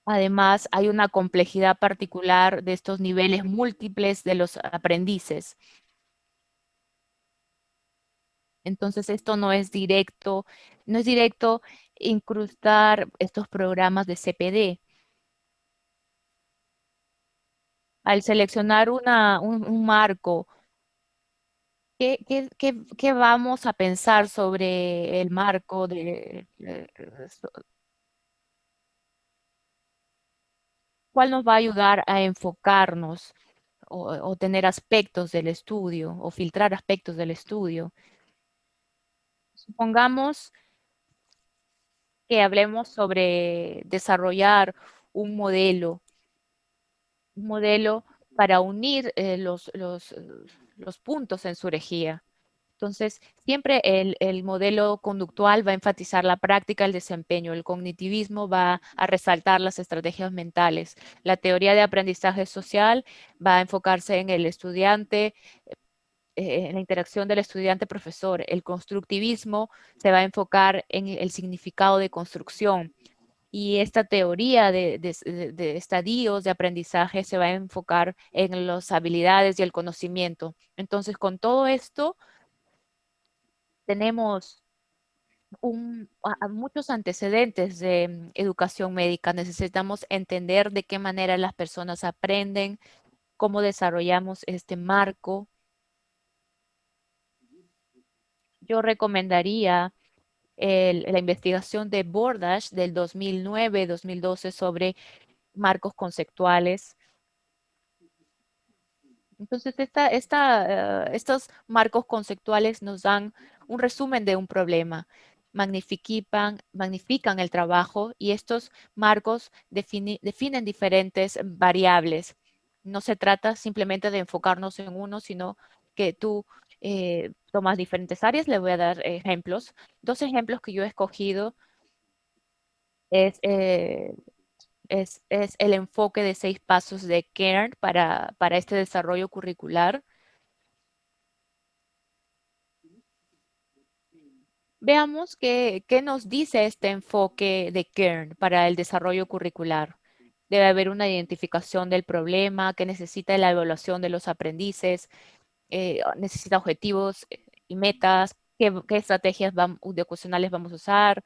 [SPEAKER 5] Además, hay una complejidad particular de estos niveles múltiples de los aprendices. Entonces, esto no es directo incrustar estos programas de CPD. Al seleccionar un marco, ¿qué vamos a pensar sobre el marco cuál nos va a ayudar a enfocarnos o tener aspectos del estudio o filtrar aspectos del estudio? Supongamos que hablemos sobre desarrollar un modelo para unir los puntos en su herejía. Entonces, siempre el modelo conductual va a enfatizar la práctica, el desempeño. El cognitivismo va a resaltar las estrategias mentales. La teoría de aprendizaje social va a enfocarse en el estudiante, en la interacción del estudiante-profesor. El constructivismo se va a enfocar en el significado de construcción. Y esta teoría de estadios de aprendizaje se va a enfocar en las habilidades y el conocimiento. Entonces, con todo esto, tenemos muchos antecedentes de educación médica. Necesitamos entender de qué manera las personas aprenden, cómo desarrollamos este marco. Yo recomendaría la investigación de Bordage del 2009-2012 sobre marcos conceptuales. Entonces, estos marcos conceptuales nos dan un resumen de un problema, magnifican el trabajo y estos marcos definen diferentes variables. No se trata simplemente de enfocarnos en uno, sino que tú tomas diferentes áreas. Le voy a dar ejemplos. 2 ejemplos que yo he escogido es es el enfoque de 6 pasos de Cairn para este desarrollo curricular. Veamos qué nos dice este enfoque de Cairn para el desarrollo curricular. Debe haber una identificación del problema que necesita la evaluación de los aprendices, necesita objetivos y metas, qué estrategias educacionales vamos a usar,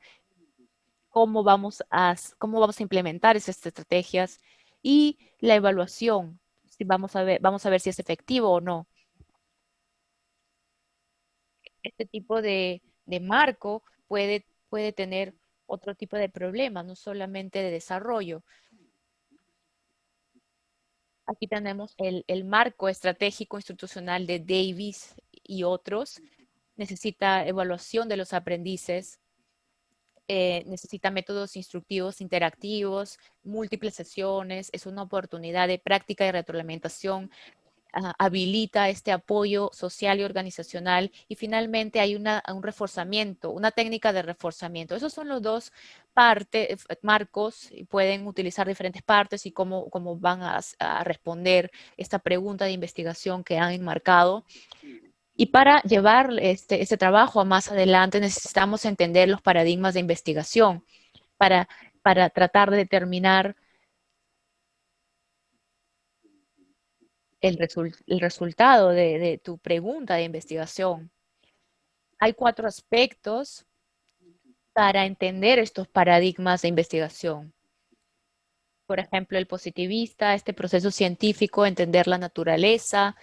[SPEAKER 5] cómo vamos a implementar esas estrategias y la evaluación, si vamos a ver si es efectivo o no. Este tipo de marco puede tener otro tipo de problemas, no solamente de desarrollo. Aquí tenemos el marco estratégico institucional de Davis y otros. Necesita evaluación de los aprendices, necesita métodos instructivos interactivos, múltiples sesiones, es una oportunidad de práctica y retroalimentación, habilita este apoyo social y organizacional y finalmente hay un reforzamiento, una técnica de reforzamiento. Esos son los dos marcos y pueden utilizar diferentes partes y cómo van a responder esta pregunta de investigación que han enmarcado. Y para llevar este trabajo a más adelante necesitamos entender los paradigmas de investigación para, tratar de determinar el resultado de tu pregunta de investigación. Hay 4 aspectos para entender estos paradigmas de investigación. Por ejemplo, el positivista, este proceso científico, entender la naturaleza.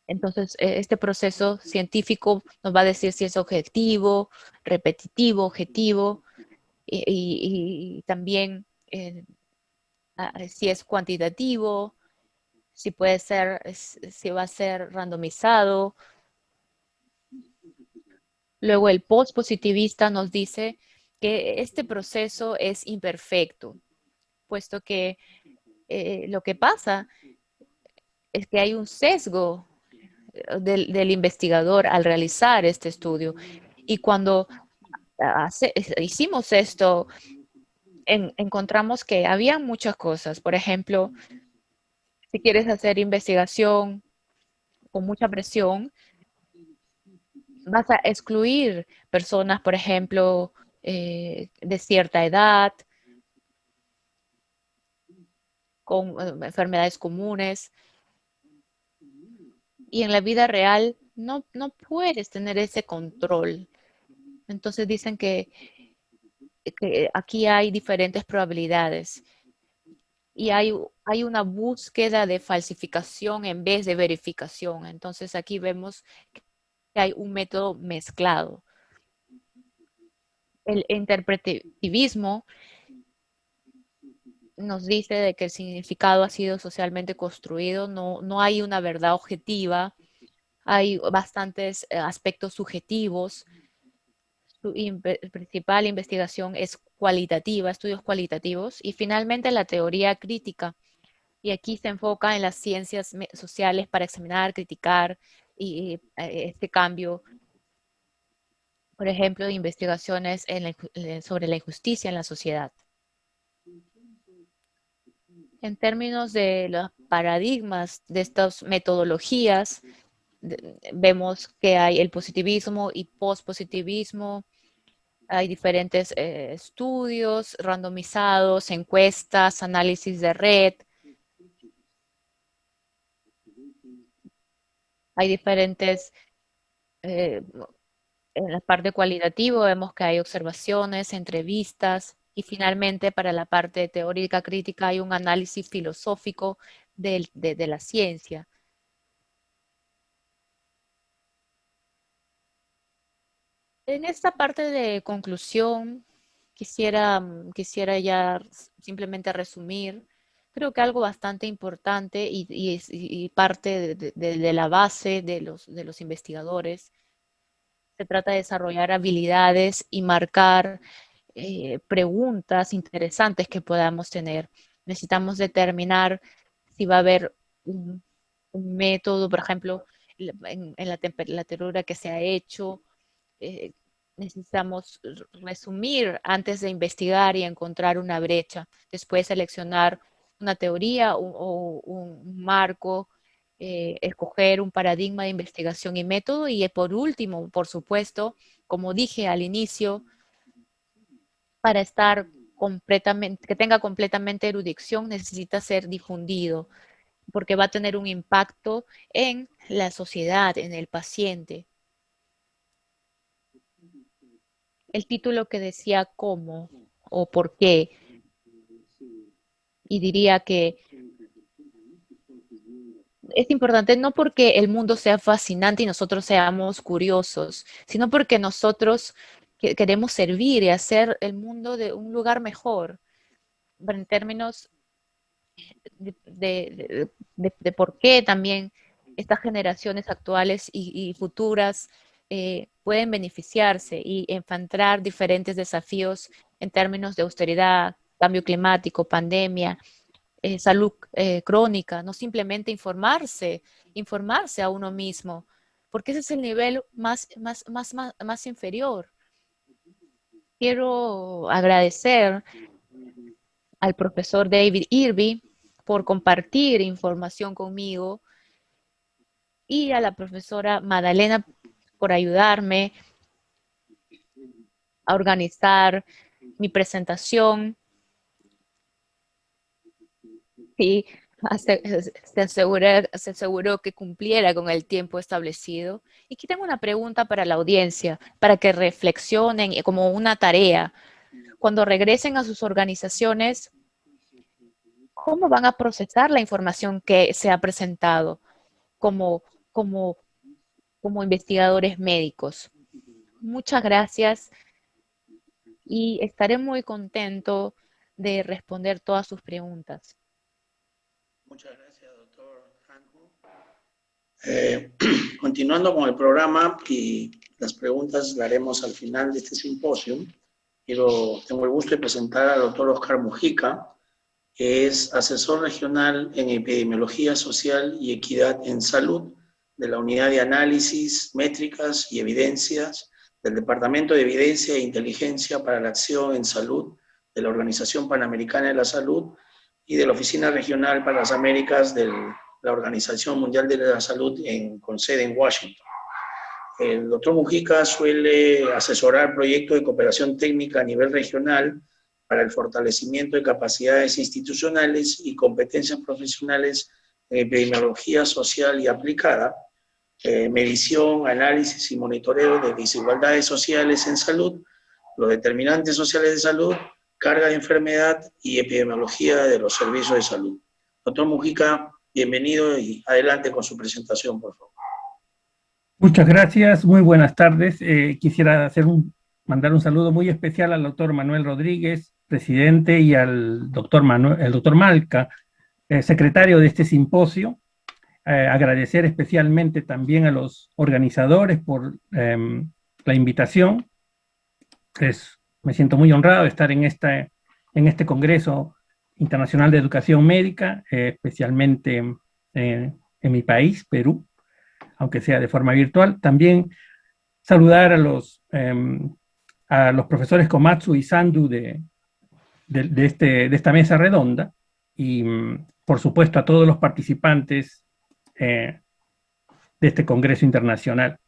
[SPEAKER 5] Entonces, este proceso científico nos va a decir si es objetivo, repetitivo, objetivo, y también si es cuantitativo, si si va a ser randomizado. Luego el post-positivista nos dice que este proceso es imperfecto, puesto que lo que pasa es que hay un sesgo del investigador al realizar este estudio. Y cuando hicimos esto, encontramos que había muchas cosas. Por ejemplo, si quieres hacer investigación con mucha presión, vas a excluir personas, por ejemplo, de cierta edad, con enfermedades comunes. Y en la vida real no puedes tener ese control. Entonces dicen que aquí hay diferentes probabilidades y hay una búsqueda de falsificación en vez de verificación. Entonces aquí vemos que hay un método mezclado. El interpretativismo nos dice de que el significado ha sido socialmente construido, no hay una verdad objetiva, hay bastantes aspectos subjetivos. Su principal investigación es cualitativa, estudios cualitativos, y finalmente la teoría crítica. Y aquí se enfoca en las ciencias sociales para examinar, criticar este cambio, por ejemplo, de investigaciones sobre la injusticia en la sociedad. En términos de los paradigmas de estas metodologías, vemos que hay el positivismo y pospositivismo. Hay diferentes estudios randomizados, encuestas, análisis de red. Hay diferentes, en la parte cualitativa vemos que hay observaciones, entrevistas y finalmente para la parte teórica crítica hay un análisis filosófico de la ciencia. En esta parte de conclusión, quisiera ya simplemente resumir. Creo que algo bastante importante y parte de la base de los investigadores. Se trata de desarrollar habilidades y marcar preguntas interesantes que podamos tener. Necesitamos determinar si va a haber un método, por ejemplo, en la temperatura que se ha hecho, necesitamos resumir antes de investigar y encontrar una brecha, después seleccionar una teoría o un marco, escoger un paradigma de investigación y método, y por último, por supuesto, como dije al inicio, para estar completamente, que tenga completamente erudición, necesita ser difundido, porque va a tener un impacto en la sociedad, en el paciente. El título que decía cómo o por qué, y diría que es importante no porque el mundo sea fascinante y nosotros seamos curiosos, sino porque nosotros queremos servir y hacer el mundo de un lugar mejor, en términos de por qué también estas generaciones actuales y futuras pueden beneficiarse y enfrentar diferentes desafíos en términos de austeridad, cambio climático, pandemia, salud crónica, no simplemente informarse a uno mismo, porque ese es el nivel más inferior. Quiero agradecer al profesor David Irby por compartir información conmigo y a la profesora Madalena por ayudarme a organizar mi presentación y se aseguró que cumpliera con el tiempo establecido. Y aquí tengo una pregunta para la audiencia, para que reflexionen como una tarea. Cuando regresen a sus organizaciones, ¿cómo van a procesar la información que se ha presentado como investigadores médicos? Muchas gracias y estaré muy contento de responder todas sus preguntas.
[SPEAKER 3] Muchas gracias, doctor Franco. Continuando con el programa y las preguntas las haremos al final de este simposio, tengo el gusto de presentar al doctor Oscar Mujica, que es asesor regional en epidemiología social y equidad en salud de la Unidad de Análisis, Métricas y Evidencias del Departamento de Evidencia e Inteligencia para la Acción en Salud de la Organización Panamericana de la Salud y de la Oficina Regional para las Américas de la Organización Mundial de la Salud con sede en Washington. El doctor Mujica suele asesorar proyectos de cooperación técnica a nivel regional para el fortalecimiento de capacidades institucionales y competencias profesionales en epidemiología social y aplicada, medición, análisis y monitoreo de desigualdades sociales en salud, los determinantes sociales de salud, carga de enfermedad y epidemiología de los servicios de salud. Doctor Mujica, bienvenido y adelante con su presentación, por favor.
[SPEAKER 7] Muchas gracias, muy buenas tardes. Quisiera mandar un saludo muy especial al doctor Manuel Rodríguez, presidente, y al doctor Malca, secretario de este simposio. Agradecer especialmente también a los organizadores por la invitación. Me siento muy honrado de estar en este Congreso Internacional de Educación Médica, especialmente en mi país, Perú, aunque sea de forma virtual. También saludar a los profesores Komatsu y Sandu de esta mesa redonda y, por supuesto, a todos los participantes de este Congreso Internacional.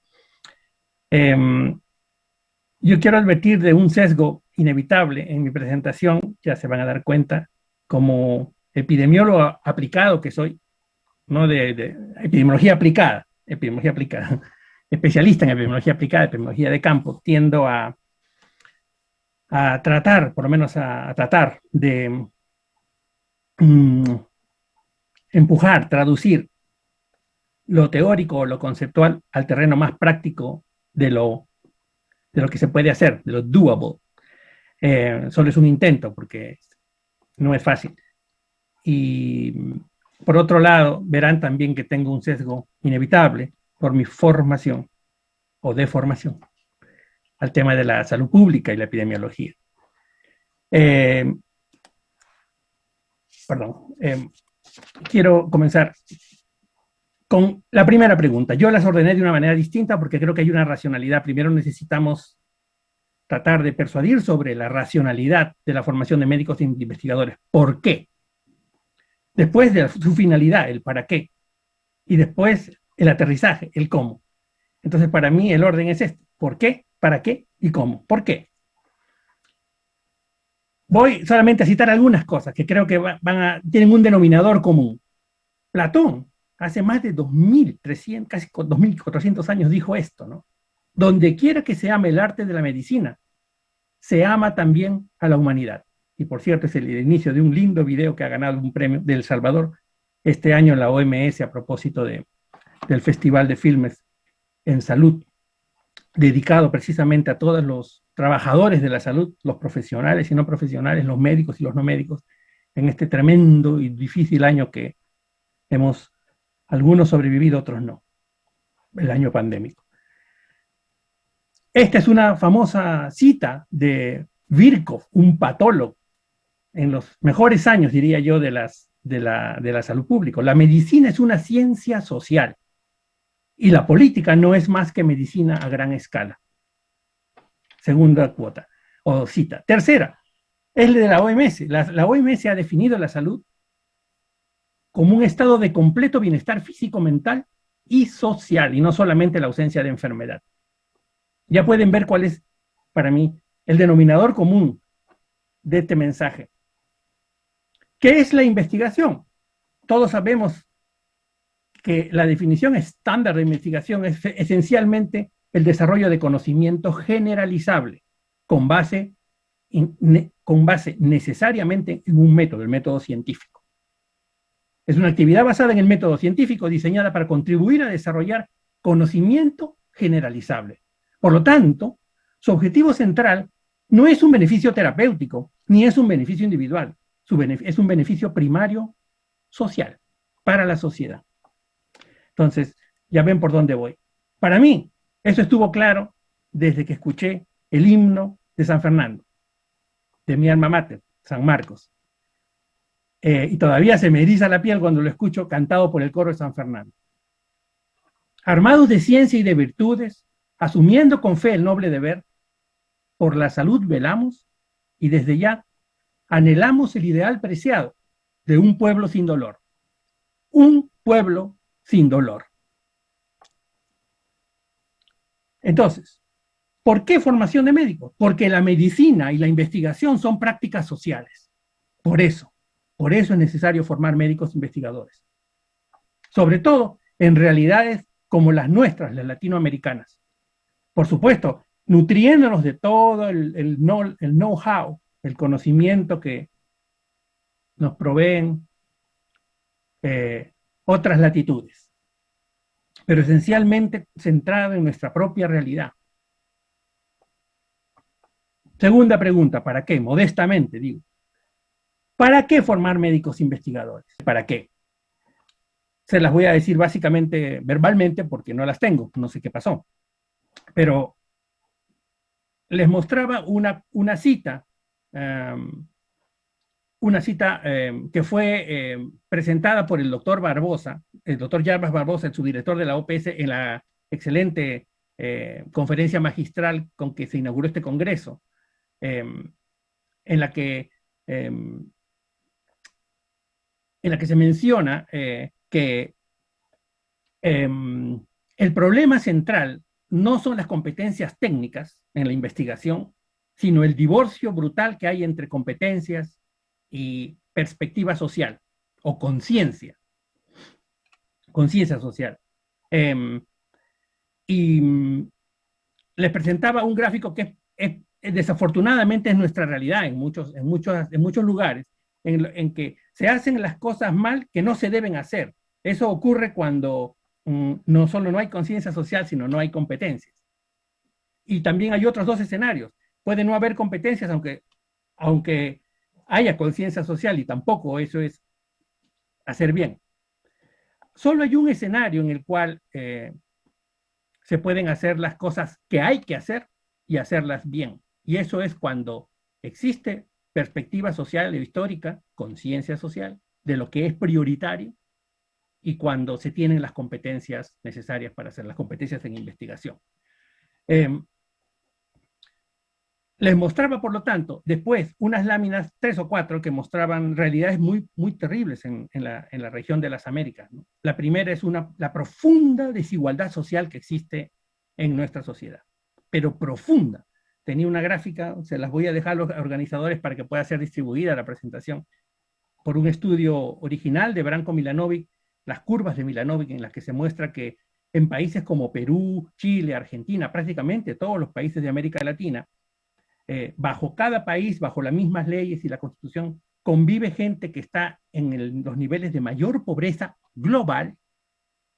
[SPEAKER 7] Yo quiero advertir de un sesgo inevitable en mi presentación, ya se van a dar cuenta, como epidemiólogo aplicado que soy, no de epidemiología aplicada, especialista en epidemiología aplicada, epidemiología de campo, tiendo a tratar, por lo menos a tratar de empujar, traducir lo teórico o lo conceptual al terreno más práctico de lo que se puede hacer, de lo doable. Solo es un intento porque no es fácil. Y por otro lado, verán también que tengo un sesgo inevitable por mi formación o deformación al tema de la salud pública y la epidemiología. Quiero comenzar con la primera pregunta. Yo las ordené de una manera distinta porque creo que hay una racionalidad. Primero necesitamos tratar de persuadir sobre la racionalidad de la formación de médicos e investigadores. ¿Por qué? Después de su finalidad, el para qué. Y después el aterrizaje, el cómo. Entonces, para mí el orden es este. ¿Por qué? ¿Para qué? ¿Y cómo? ¿Por qué? Voy solamente a citar algunas cosas que creo que tienen un denominador común. Platón, hace más de 2.300, casi 2.400 años dijo esto, ¿no? Donde quiera que se ame el arte de la medicina, se ama también a la humanidad. Y por cierto, es el inicio de un lindo video que ha ganado un premio de El Salvador este año en la OMS a propósito del Festival de Filmes en Salud, dedicado precisamente a todos los trabajadores de la salud, los profesionales y no profesionales, los médicos y los no médicos, en este tremendo y difícil año que hemos algunos sobrevivido, otros no, el año pandémico. Esta es una famosa cita de Virchow, un patólogo, en los mejores años, diría yo, de la salud pública. La medicina es una ciencia social y la política no es más que medicina a gran escala. Segunda cuota o cita. Tercera, es de la OMS. La OMS ha definido la salud como un estado de completo bienestar físico, mental y social, y no solamente la ausencia de enfermedad. Ya pueden ver cuál es, para mí, el denominador común de este mensaje. ¿Qué es la investigación? Todos sabemos que la definición estándar de investigación es esencialmente el desarrollo de conocimiento generalizable, con base necesariamente en un método, el método científico. Es una actividad basada en el método científico diseñada para contribuir a desarrollar conocimiento generalizable. Por lo tanto, su objetivo central no es un beneficio terapéutico, ni es un beneficio individual, es un beneficio primario social, para la sociedad. Entonces, ya ven por dónde voy. Para mí, eso estuvo claro desde que escuché el himno de San Fernando, de mi alma mater, San Marcos. Y todavía se me eriza la piel cuando lo escucho cantado por el coro de San Fernando. Armados de ciencia y de virtudes, asumiendo con fe el noble deber, por la salud velamos y desde ya anhelamos el ideal preciado de un pueblo sin dolor. Un pueblo sin dolor. Entonces, ¿por qué formación de médicos? Porque la medicina y la investigación son prácticas sociales. Por eso es necesario formar médicos investigadores. Sobre todo en realidades como las nuestras, las latinoamericanas. Por supuesto, nutriéndonos de todo el know-how, el conocimiento que nos proveen otras latitudes, pero esencialmente centrado en nuestra propia realidad. Segunda pregunta, ¿para qué? Modestamente digo. ¿Para qué formar médicos investigadores? ¿Para qué? Se las voy a decir básicamente verbalmente porque no las tengo, no sé qué pasó. Pero les mostraba una cita que fue presentada por el doctor Barbosa, el doctor Jarbas Barbosa, el subdirector de la OPS, en la excelente conferencia magistral con que se inauguró este congreso, en la que se menciona que el problema central no son las competencias técnicas en la investigación, sino el divorcio brutal que hay entre competencias y perspectiva social o conciencia social. Y les presentaba un gráfico que desafortunadamente es nuestra realidad en muchos lugares, en que se hacen las cosas mal que no se deben hacer. Eso ocurre cuando no solo no hay conciencia social, sino no hay competencias. Y también hay otros dos escenarios. Puede no haber competencias, aunque haya conciencia social, y tampoco eso es hacer bien. Solo hay un escenario en el cual se pueden hacer las cosas que hay que hacer y hacerlas bien. Y eso es cuando existe perspectiva social e histórica, conciencia social, de lo que es prioritario, y cuando se tienen las competencias necesarias para hacer las competencias en investigación. Les mostraba, por lo tanto, después unas láminas, 3 o 4, que mostraban realidades muy, muy terribles en la región de las Américas, ¿no? La primera es la profunda desigualdad social que existe en nuestra sociedad, pero profunda. Tenía una gráfica, se las voy a dejar a los organizadores para que pueda ser distribuida la presentación, por un estudio original de Branko Milanovic, las curvas de Milanovic, en las que se muestra que en países como Perú, Chile, Argentina, prácticamente todos los países de América Latina, bajo cada país, bajo las mismas leyes y la Constitución, convive gente que está en los niveles de mayor pobreza global,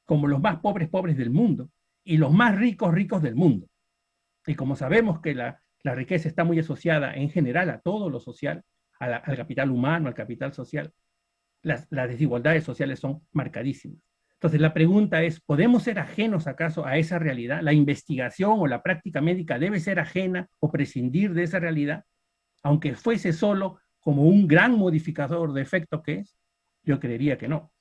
[SPEAKER 7] como los más pobres del mundo, y los más ricos del mundo. Y como sabemos que la riqueza está muy asociada en general a todo lo social, al capital humano, al capital social, las desigualdades sociales son marcadísimas. Entonces la pregunta es, ¿podemos ser ajenos acaso a esa realidad? ¿La investigación o la práctica médica debe ser ajena o prescindir de esa realidad? Aunque fuese solo como un gran modificador de efecto que es, yo creería que no.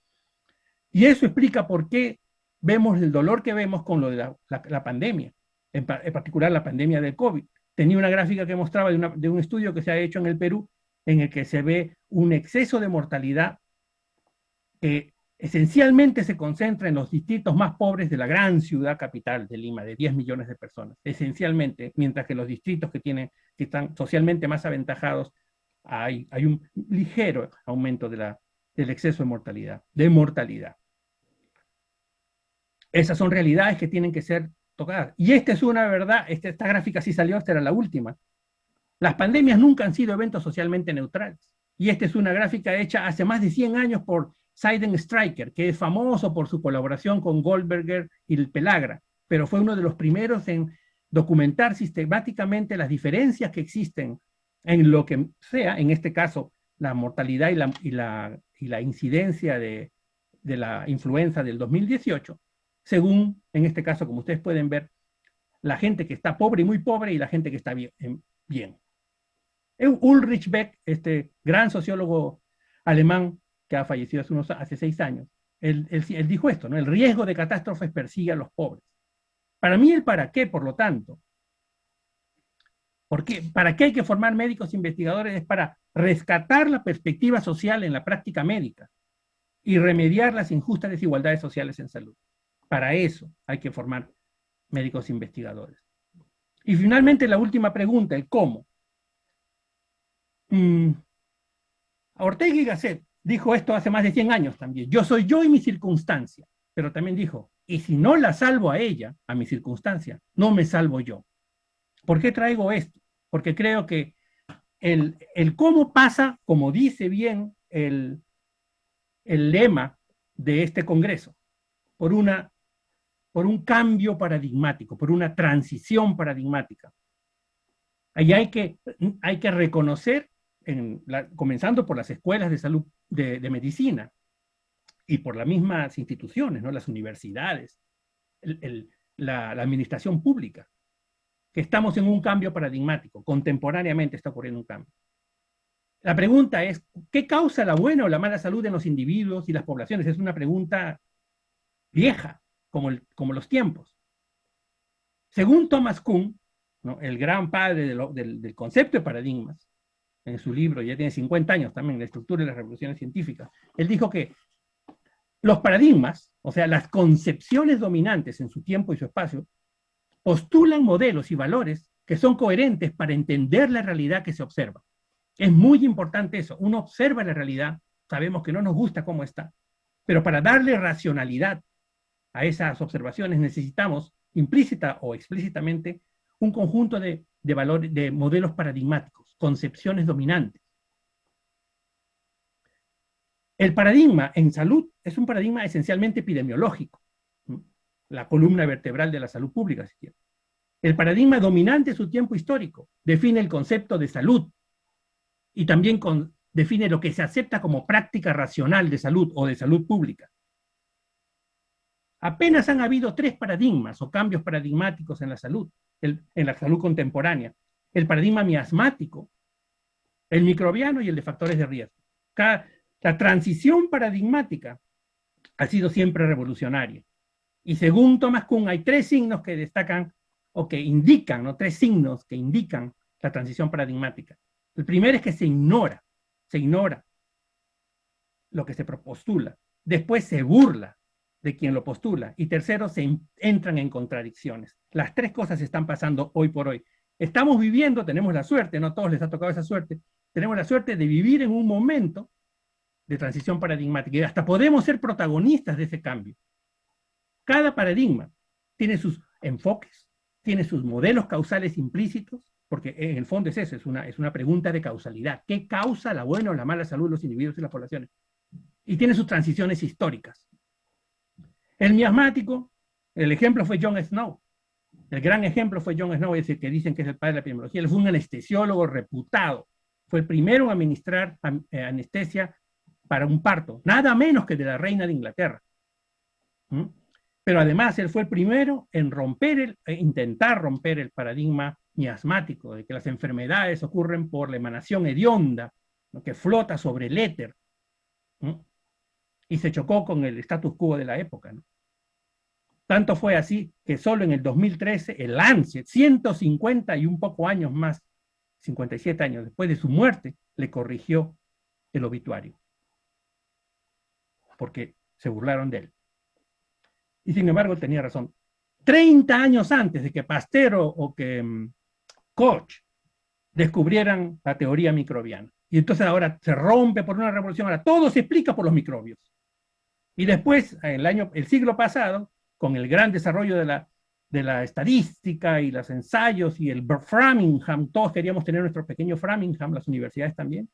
[SPEAKER 7] Y eso explica por qué vemos el dolor que vemos con lo de la pandemia, en particular la pandemia del COVID. Tenía una gráfica que mostraba de un estudio que se ha hecho en el Perú, en el que se ve un exceso de mortalidad que esencialmente se concentra en los distritos más pobres de la gran ciudad capital de Lima, de 10 millones de personas, esencialmente, mientras que los distritos que están socialmente más aventajados, hay un ligero aumento del exceso de mortalidad. Esas son realidades que tienen que ser tocadas. Y esta es una verdad, esta gráfica sí salió, esta era la última. Las pandemias nunca han sido eventos socialmente neutrales. Y esta es una gráfica hecha hace más de 100 años por Seiden Stryker, que es famoso por su colaboración con Goldberger y el Pelagra, pero fue uno de los primeros en documentar sistemáticamente las diferencias que existen en lo que sea, en este caso, la mortalidad y la incidencia de la influenza del 2018, según, en este caso, como ustedes pueden ver, la gente que está pobre y muy pobre y la gente que está bien. Ulrich Beck, este gran sociólogo alemán que ha fallecido hace 6 años, él dijo esto, ¿no? El riesgo de catástrofes persigue a los pobres. Para mí el para qué, por lo tanto, ¿para qué hay que formar médicos investigadores? Es para rescatar la perspectiva social en la práctica médica y remediar las injustas desigualdades sociales en salud. Para eso hay que formar médicos investigadores. Y finalmente la última pregunta, el cómo. Ortega y Gasset dijo esto hace más de 100 años también. Yo soy yo y mi circunstancia. Pero también dijo, y si no la salvo a ella, a mi circunstancia, no me salvo yo. ¿Por qué traigo esto? Porque creo que el cómo pasa, como dice bien el lema de este Congreso, por un cambio paradigmático, por una transición paradigmática. Ahí hay que reconocer, comenzando por las escuelas de salud, de medicina, y por las mismas instituciones, ¿no? Las universidades, la administración pública, que estamos en un cambio paradigmático, contemporáneamente está ocurriendo un cambio. La pregunta es, ¿qué causa la buena o la mala salud en los individuos y las poblaciones? Es una pregunta vieja, como los tiempos. Según Thomas Kuhn, ¿no? El gran padre del concepto de paradigmas, en su libro, ya tiene 50 años también, La estructura de las revoluciones científicas, él dijo que los paradigmas, o sea, las concepciones dominantes en su tiempo y su espacio, postulan modelos y valores que son coherentes para entender la realidad que se observa. Es muy importante eso. Uno observa la realidad, sabemos que no nos gusta cómo está, pero para darle racionalidad a esas observaciones necesitamos, implícita o explícitamente, un conjunto de valores, de modelos paradigmáticos, concepciones dominantes. El paradigma en salud es un paradigma esencialmente epidemiológico, la columna vertebral de la salud pública, si quiere. El paradigma dominante en su tiempo histórico define el concepto de salud y también define lo que se acepta como práctica racional de salud o de salud pública. Apenas han habido 3 paradigmas o cambios paradigmáticos en la salud contemporánea. El paradigma miasmático, el microbiano y el de factores de riesgo. La transición paradigmática ha sido siempre revolucionaria. Y según Thomas Kuhn, hay 3 signos que destacan o que indican, ¿no? 3 signos que indican la transición paradigmática. El primero es que se ignora lo que se postula. Después se burla de quien lo postula. Y tercero, entran en contradicciones. Las tres cosas están pasando hoy por hoy. Estamos viviendo, tenemos la suerte, no a todos les ha tocado esa suerte, tenemos la suerte de vivir en un momento de transición paradigmática y hasta podemos ser protagonistas de ese cambio. Cada paradigma tiene sus enfoques, tiene sus modelos causales implícitos, porque en el fondo es eso, es una pregunta de causalidad. ¿Qué causa la buena o la mala salud de los individuos y las poblaciones? Y tiene sus transiciones históricas. El miasmático, el ejemplo fue John Snow. El gran ejemplo fue John Snow, ese que dicen que es el padre de la epidemiología. Él fue un anestesiólogo reputado. Fue el primero en administrar anestesia para un parto, nada menos que de la reina de Inglaterra. Pero además él fue el primero en intentar romper el paradigma miasmático, de que las enfermedades ocurren por la emanación hedionda, ¿no?, que flota sobre el éter, ¿no? Y se chocó con el status quo de la época, ¿no? Tanto fue así que solo en el 2013 el Lancet, 150 y un poco años más, 57 años después de su muerte, le corrigió el obituario, porque se burlaron de él. Y sin embargo tenía razón. 30 años antes de que Pasteur o que Koch descubrieran la teoría microbiana. Y entonces ahora se rompe por una revolución, ahora todo se explica por los microbios. Y después, el siglo pasado, con el gran desarrollo de la estadística y los ensayos y el Framingham, todos queríamos tener nuestro pequeño Framingham, las universidades también,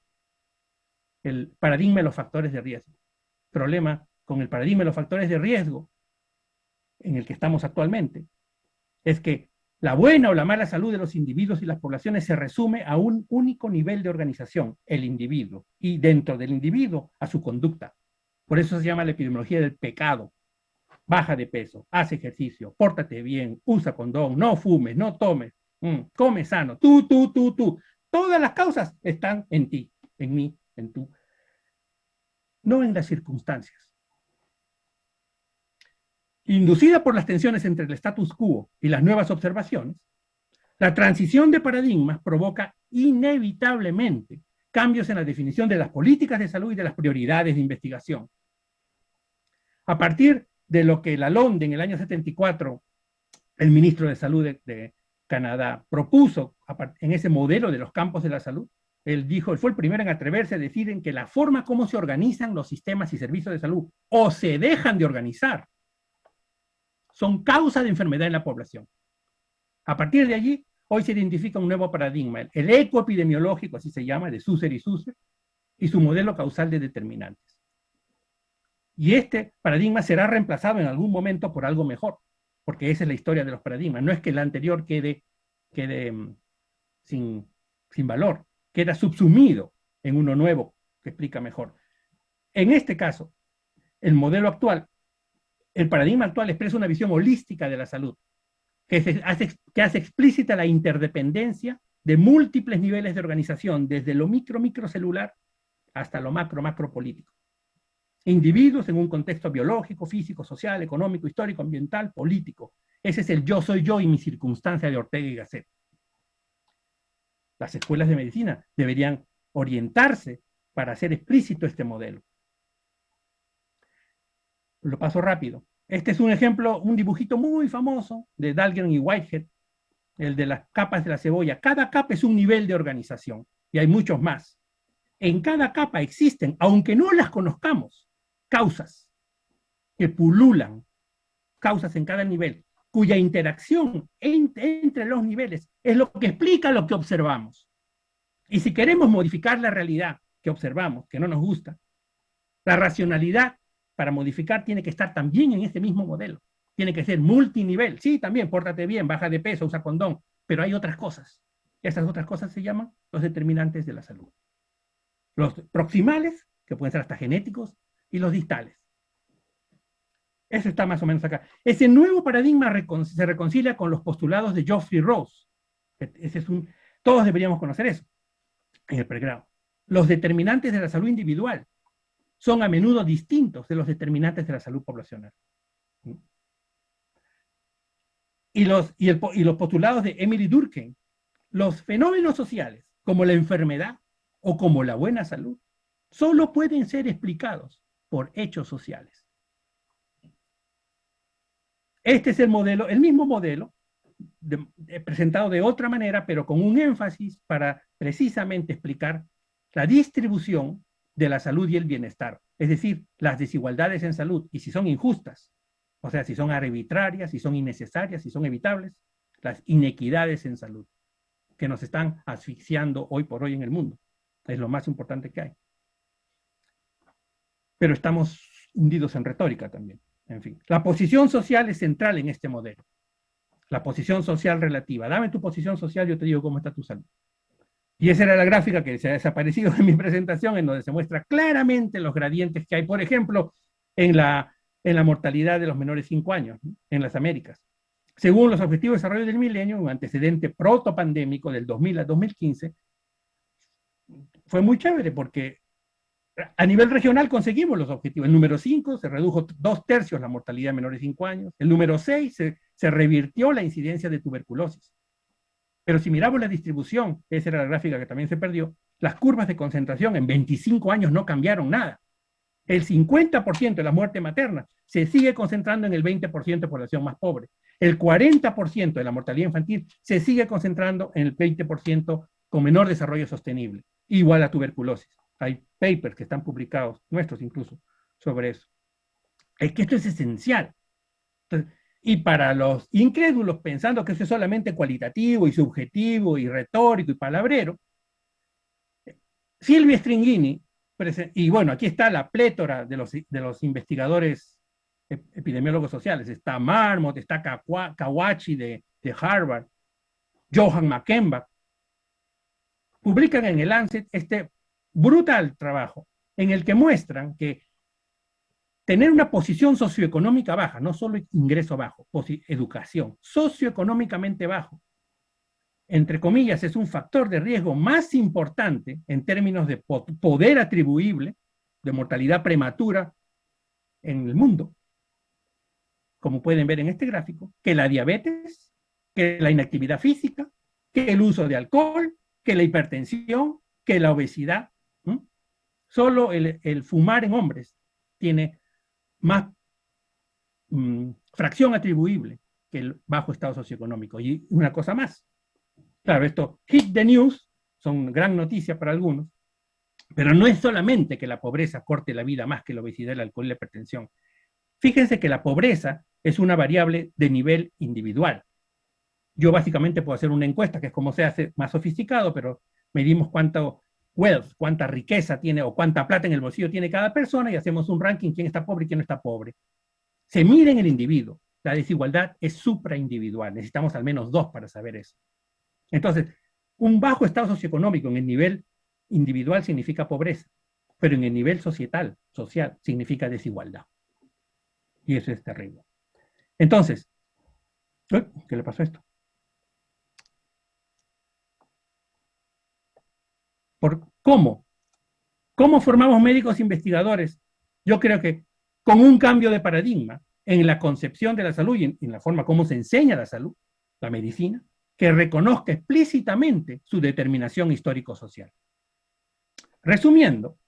[SPEAKER 7] el paradigma de los factores de riesgo. Problema con el paradigma de los factores de riesgo en el que estamos actualmente es que la buena o la mala salud de los individuos y las poblaciones se resume a un único nivel de organización, el individuo, y dentro del individuo a su conducta. Por eso se llama la epidemiología del pecado. Baja de peso, haz ejercicio, pórtate bien, usa condón, no fumes, no tomes, come sano, tú. Todas las causas están en ti, en mí, en tú. No en las circunstancias. Inducida por las tensiones entre el status quo y las nuevas observaciones, la transición de paradigmas provoca inevitablemente cambios en la definición de las políticas de salud y de las prioridades de investigación. A partir de lo que Lalonde en el año 74, el ministro de Salud de Canadá, propuso en ese modelo de los campos de la salud, él fue el primero en atreverse a decir en que la forma como se organizan los sistemas y servicios de salud o se dejan de organizar son causa de enfermedad en la población. A partir de allí, hoy se identifica un nuevo paradigma, el ecoepidemiológico, así se llama, de Susser y su modelo causal de determinantes. Y este paradigma será reemplazado en algún momento por algo mejor, porque esa es la historia de los paradigmas. No es que el anterior quede sin valor, queda subsumido en uno nuevo que explica mejor. En este caso, el modelo actual, el paradigma actual expresa una visión holística de la salud, que hace explícita la interdependencia de múltiples niveles de organización, desde lo microcelular hasta lo macropolítico. Individuos en un contexto biológico, físico, social, económico, histórico, ambiental, político. Ese es el yo soy yo y mi circunstancia de Ortega y Gasset. Las escuelas de medicina deberían orientarse para hacer explícito este modelo. Lo paso rápido. Este es un ejemplo, un dibujito muy famoso de Dahlgren y Whitehead, el de las capas de la cebolla. Cada capa es un nivel de organización y hay muchos más. En cada capa existen, aunque no las conozcamos, causas que pululan, causas en cada nivel, cuya interacción entre los niveles es lo que explica lo que observamos. Y si queremos modificar la realidad que observamos, que no nos gusta, la racionalidad para modificar tiene que estar también en este mismo modelo. Tiene que ser multinivel. Sí, también, pórtate bien, baja de peso, usa condón, pero hay otras cosas. Esas otras cosas se llaman los determinantes de la salud. Los proximales, que pueden ser hasta genéticos, y los distales. Eso está más o menos acá. Ese nuevo paradigma se reconcilia con los postulados de Geoffrey Rose. Todos deberíamos conocer eso en el pregrado. Los determinantes de la salud individual son a menudo distintos de los determinantes de la salud poblacional. Y los postulados de Emily Durkheim Los fenómenos sociales, como la enfermedad o como la buena salud, solo pueden ser explicados por hechos sociales. Este es el modelo, el mismo modelo, presentado de otra manera, pero con un énfasis para precisamente explicar la distribución de la salud y el bienestar. Es decir, las desigualdades en salud, y si son injustas, o sea, si son arbitrarias, si son innecesarias, si son evitables, las inequidades en salud, que nos están asfixiando hoy por hoy en el mundo. Es lo más importante que hay. Pero estamos hundidos en retórica también. En fin, la posición social es central en este modelo. La posición social relativa. Dame tu posición social, yo te digo cómo está tu salud. Y esa era la gráfica que se ha desaparecido en mi presentación, en donde se muestra claramente los gradientes que hay, por ejemplo, en la mortalidad de los menores de 5 años, ¿no?, en las Américas. Según los Objetivos de Desarrollo del Milenio, un antecedente protopandémico del 2000 a 2015, fue muy chévere porque a nivel regional conseguimos los objetivos. El número 5 se redujo 2/3 la mortalidad de menores de 5 años. El número 6 se revirtió la incidencia de tuberculosis. Pero si miramos la distribución, esa era la gráfica que también se perdió, las curvas de concentración en 25 años no cambiaron nada. El 50% de la muerte materna se sigue concentrando en el 20% de población más pobre. El 40% de la mortalidad infantil se sigue concentrando en el 20% con menor desarrollo sostenible, igual a tuberculosis. Hay papers que están publicados, nuestros incluso, sobre eso. Es que esto es esencial. Entonces, y para los incrédulos, pensando que eso es solamente cualitativo y subjetivo y retórico y palabrero, Silvia Stringini, y bueno, aquí está la plétora de los investigadores epidemiólogos sociales, está Marmot, está Kawachi de Harvard, Johan McKenbach, publican en el Lancet este brutal trabajo en el que muestran que tener una posición socioeconómica baja, no solo ingreso bajo, educación, socioeconómicamente bajo, entre comillas, es un factor de riesgo más importante en términos de poder atribuible, de mortalidad prematura en el mundo, como pueden ver en este gráfico, que la diabetes, que la inactividad física, que el uso de alcohol, que la hipertensión, que la obesidad. Solo el fumar en hombres tiene más fracción atribuible que el bajo estado socioeconómico. Y una cosa más. Claro, esto hit the news, son gran noticia para algunos, pero no es solamente que la pobreza corte la vida más que la obesidad, el alcohol y la hipertensión. Fíjense que la pobreza es una variable de nivel individual. Yo básicamente puedo hacer una encuesta, que es como se hace más sofisticado, pero medimos cuánto wealth, cuánta riqueza tiene o cuánta plata en el bolsillo tiene cada persona y hacemos un ranking, quién está pobre y quién no está pobre. Se mide en el individuo. La desigualdad es supraindividual. Necesitamos al menos 2 para saber eso. Entonces, un bajo estado socioeconómico en el nivel individual significa pobreza, pero en el nivel social significa desigualdad. Y eso es terrible. Entonces, ¿qué le pasó a esto? ¿Cómo? ¿Cómo formamos médicos investigadores? Yo creo que con un cambio de paradigma en la concepción de la salud y en la forma como se enseña la salud, la medicina, que reconozca explícitamente su determinación histórico-social. Resumiendo,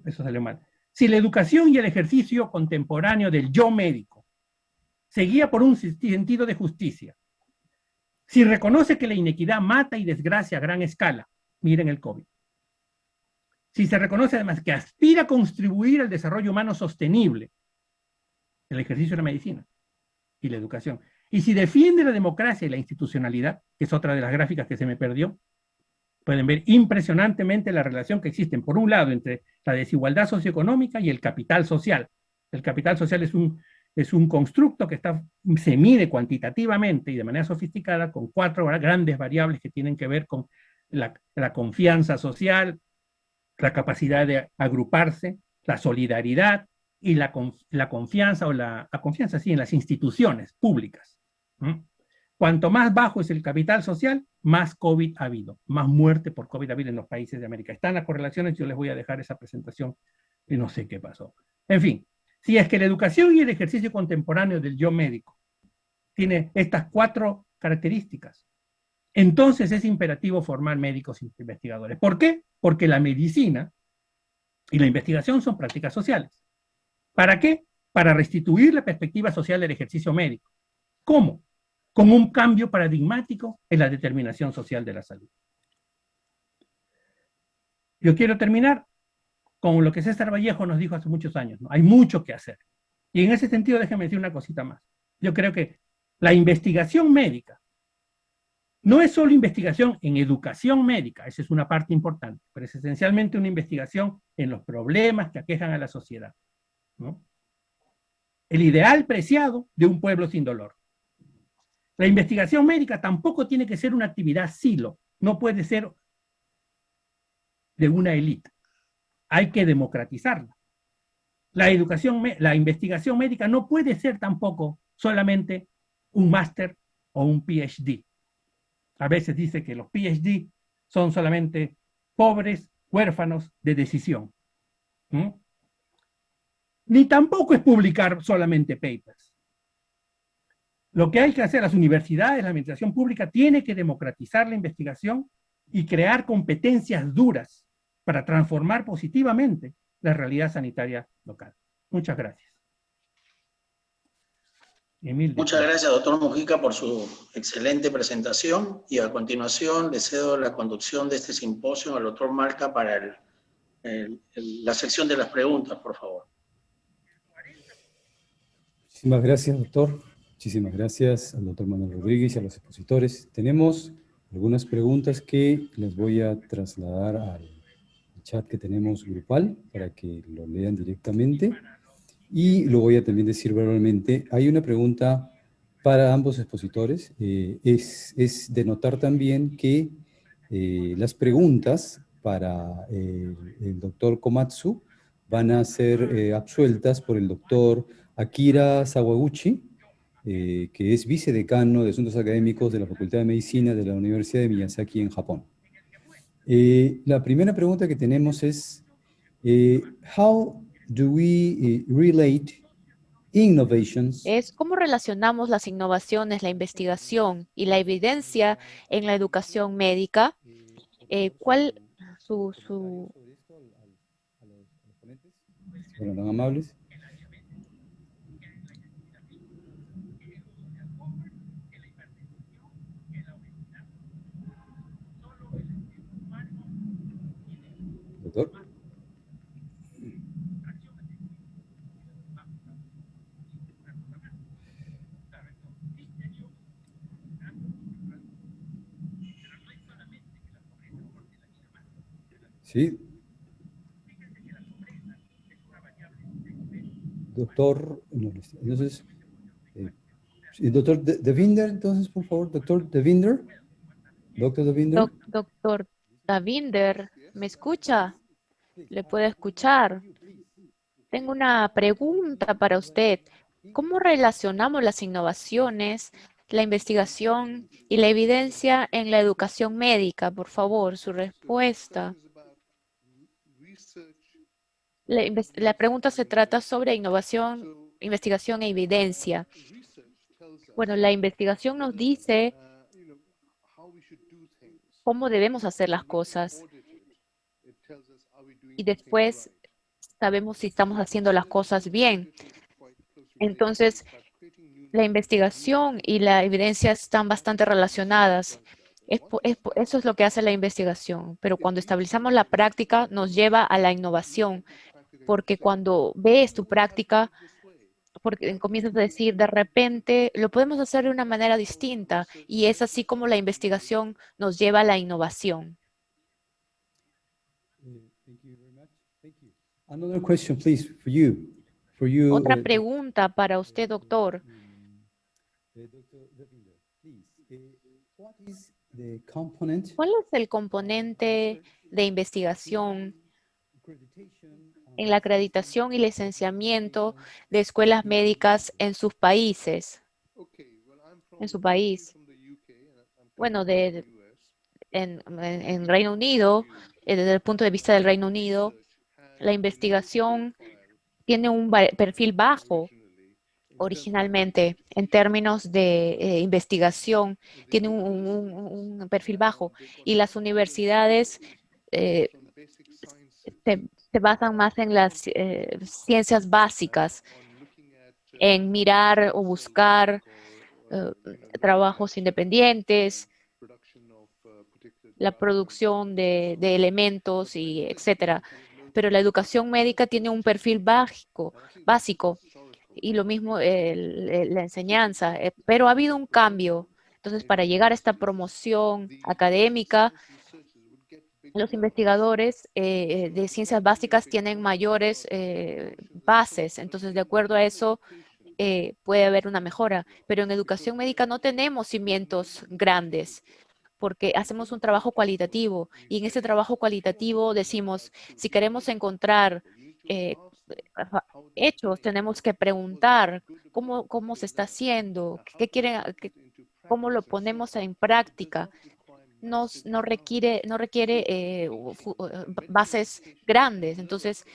[SPEAKER 7] eso salió mal. Si la educación y el ejercicio contemporáneo del yo médico se guía por un sentido de justicia, si reconoce que la inequidad mata y desgracia a gran escala, miren el COVID. Si se reconoce además que aspira a contribuir al desarrollo humano sostenible, el ejercicio de la medicina y la educación, y si defiende la democracia y la institucionalidad, que es otra de las gráficas que se me perdió, pueden ver impresionantemente la relación que existe, por un lado, entre la desigualdad socioeconómica y el capital social. El capital social es un constructo que se mide cuantitativamente y de manera sofisticada con 4 grandes variables que tienen que ver con la confianza social, la capacidad de agruparse, la solidaridad y la confianza sí, en las instituciones públicas. Cuanto más bajo es el capital social, más COVID ha habido, más muerte por COVID ha habido en los países de América. Están las correlaciones, yo les voy a dejar esa presentación y no sé qué pasó. En fin, si es que la educación y el ejercicio contemporáneo del yo médico tiene estas 4 características, entonces es imperativo formar médicos investigadores. ¿Por qué? Porque la medicina y la investigación son prácticas sociales. ¿Para qué? Para restituir la perspectiva social del ejercicio médico. ¿Cómo? Con un cambio paradigmático en la determinación social de la salud. Yo quiero terminar con lo que César Vallejo nos dijo hace muchos años, ¿no? Hay mucho que hacer. Y en ese sentido, déjeme decir una cosita más. Yo creo que la investigación médica no es solo investigación en educación médica, esa es una parte importante, pero es esencialmente una investigación en los problemas que aquejan a la sociedad, ¿no? El ideal preciado de un pueblo sin dolor. La investigación médica tampoco tiene que ser una actividad silo, no puede ser de una élite. Hay que democratizarla. La investigación médica no puede ser tampoco solamente un máster o un PhD. A veces dice que los PhD son solamente pobres huérfanos de decisión. Ni tampoco es publicar solamente papers. Lo que hay que hacer, las universidades, la administración pública, tiene que democratizar la investigación y crear competencias duras para transformar positivamente la realidad sanitaria local. Muchas gracias.
[SPEAKER 3] Muchas gracias, doctor Mujica, por su excelente presentación, y a continuación le cedo la conducción de este simposio al doctor Malca para la sección de las preguntas, por favor.
[SPEAKER 2] Muchísimas gracias, doctor. Muchísimas gracias al doctor Manuel Rodríguez y a los expositores. Tenemos algunas preguntas que les voy a trasladar al chat que tenemos grupal para que lo lean directamente. Y lo voy a también decir verbalmente. Hay una pregunta para ambos expositores. Es de notar también que las preguntas para el doctor Komatsu van a ser absueltas por el doctor Akira Sawaguchi, que es vicedecano de Asuntos Académicos de la Facultad de Medicina de la Universidad de Miyazaki en Japón. La primera pregunta que tenemos es, how do we relate innovations?
[SPEAKER 5] Es cómo relacionamos las innovaciones, la investigación y la evidencia en la educación médica. ¿Cuál su...
[SPEAKER 2] Bueno, tan amables. Doctor. Sí. Doctor, entonces, doctor Devinder, entonces, por favor, doctor Devinder. Doctor Devinder.
[SPEAKER 5] Doctor Devinder, ¿me escucha? ¿Le puedo escuchar? Tengo una pregunta para usted. ¿Cómo relacionamos las innovaciones, la investigación y la evidencia en la educación médica? Por favor, su respuesta. La pregunta se trata sobre innovación, investigación e evidencia. Bueno, la investigación nos dice cómo debemos hacer las cosas. Y después sabemos si estamos haciendo las cosas bien. Entonces, la investigación y la evidencia están bastante relacionadas. Eso es lo que hace la investigación. Pero cuando estabilizamos la práctica, nos lleva a la innovación. Porque cuando ves tu práctica, porque comienzas a decir, de repente, lo podemos hacer de una manera distinta. Y es así como la investigación nos lleva a la innovación.
[SPEAKER 2] Another question, please, for you.
[SPEAKER 5] Otra pregunta para usted, doctor. ¿Cuál es el componente de investigación en la acreditación y licenciamiento de escuelas médicas en sus países? En su país. Bueno, en Reino Unido, desde el punto de vista del Reino Unido, la investigación tiene un perfil bajo originalmente, en términos de investigación, tiene un perfil bajo y las universidades eh, se basan más en las ciencias básicas, en mirar o buscar eh, trabajos independientes, la producción de elementos y etcétera. Pero la educación médica tiene un perfil básico y lo mismo la enseñanza, pero ha habido un cambio. Entonces, para llegar a esta promoción académica, los investigadores de ciencias básicas tienen mayores bases. Entonces, de acuerdo a eso, puede haber una mejora. Pero en educación médica no tenemos cimientos grandes porque hacemos un trabajo cualitativo y en ese trabajo cualitativo decimos, si queremos encontrar eh, hechos, tenemos que preguntar cómo se está haciendo, cómo lo ponemos en práctica. No requiere bases grandes. Entonces,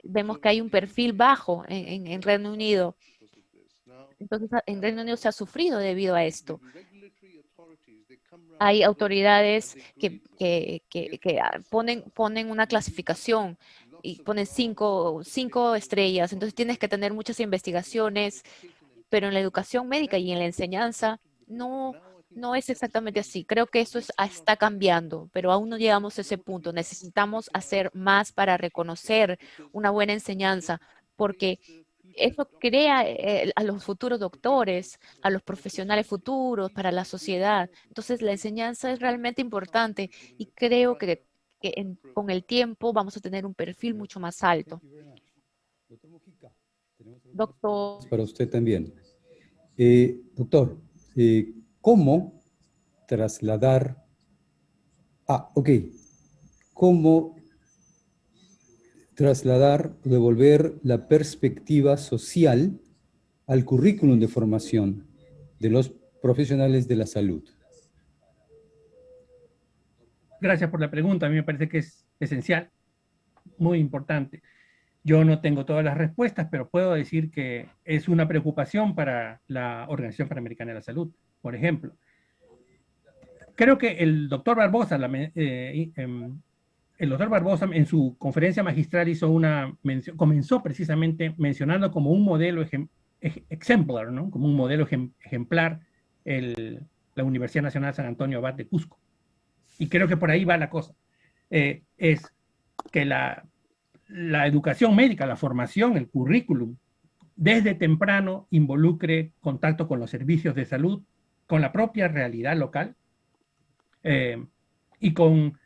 [SPEAKER 5] vemos que hay un perfil bajo en Reino Unido. Entonces, en Reino Unido se ha sufrido debido a esto. Hay autoridades que ponen una clasificación y ponen cinco estrellas. Entonces tienes que tener muchas investigaciones, pero en la educación médica y en la enseñanza no es exactamente así. Creo que eso está cambiando, pero aún no llegamos a ese punto. Necesitamos hacer más para reconocer una buena enseñanza, porque eso crea a los futuros doctores, a los profesionales futuros, para la sociedad. Entonces, la enseñanza es realmente importante y creo que con el tiempo vamos a tener un perfil mucho más alto. Doctor.
[SPEAKER 2] Para usted también. Doctor, ¿cómo trasladar... ¿Cómo trasladar, devolver la perspectiva social al currículum de formación de los profesionales de la salud?
[SPEAKER 7] Gracias por la pregunta. A mí me parece que es esencial, muy importante. Yo no tengo todas las respuestas, pero puedo decir que es una preocupación para la Organización Panamericana de la Salud, por ejemplo. Creo que el doctor Barbosa, el doctor Barbosa en su conferencia magistral hizo una mención, comenzó precisamente mencionando como un modelo ejemplar, ¿no? Como un modelo ejemplar la Universidad Nacional San Antonio Abad de Cusco. Y creo que por ahí va la cosa. Es que la educación médica, la formación, el currículum, desde temprano involucre contacto con los servicios de salud, con la propia realidad local y con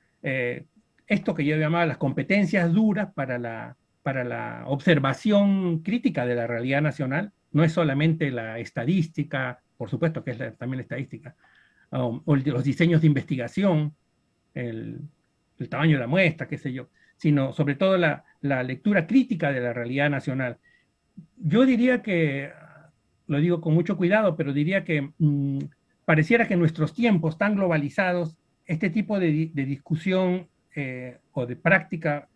[SPEAKER 7] esto que yo llamaba las competencias duras para la observación crítica de la realidad nacional. No es solamente la estadística, por supuesto que es también la estadística, o los diseños de investigación, el tamaño de la muestra, qué sé yo, sino sobre todo la lectura crítica de la realidad nacional. Yo diría que, lo digo con mucho cuidado, pero diría que pareciera que en nuestros tiempos tan globalizados, este tipo de discusión o de práctica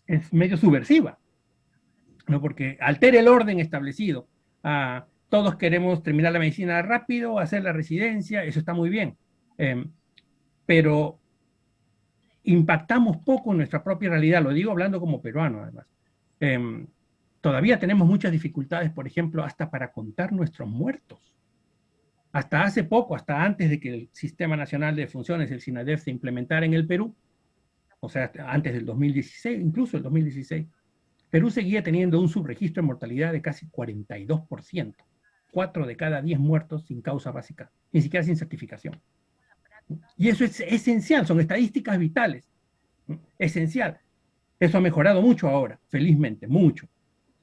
[SPEAKER 7] es medio subversiva, ¿no? Porque altera el orden establecido. Todos queremos terminar la medicina rápido, hacer la residencia, eso está muy bien, pero impactamos poco en nuestra propia realidad, lo digo hablando como peruano además. Todavía tenemos muchas dificultades, por ejemplo, hasta para contar nuestros muertos. Hasta hace poco, hasta antes de que el Sistema Nacional de Funciones, el SINADEF, se implementara en el Perú, o sea, antes del 2016, incluso el 2016, Perú seguía teniendo un subregistro de mortalidad de casi 42%. 4 de cada 10 muertos sin causa básica, ni siquiera sin certificación. Y eso es esencial, son estadísticas vitales. Esencial. Eso ha mejorado mucho ahora, felizmente, mucho.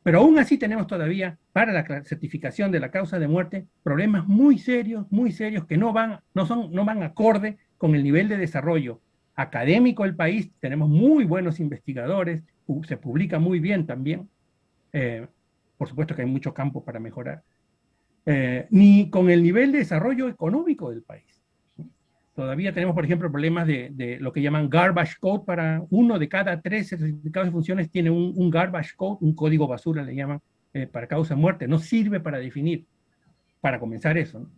[SPEAKER 7] Pero aún así tenemos todavía, para la certificación de la causa de muerte, problemas muy serios que no van acorde con el nivel de desarrollo académico del país. Tenemos muy buenos investigadores, se publica muy bien también. Por supuesto que hay mucho campo para mejorar. Ni con el nivel de desarrollo económico del país. Todavía tenemos, por ejemplo, problemas de lo que llaman garbage code. Para 1 de cada 3 certificados de funciones tiene un garbage code, un código basura le llaman, para causa de muerte, no sirve para definir, para comenzar eso, ¿no?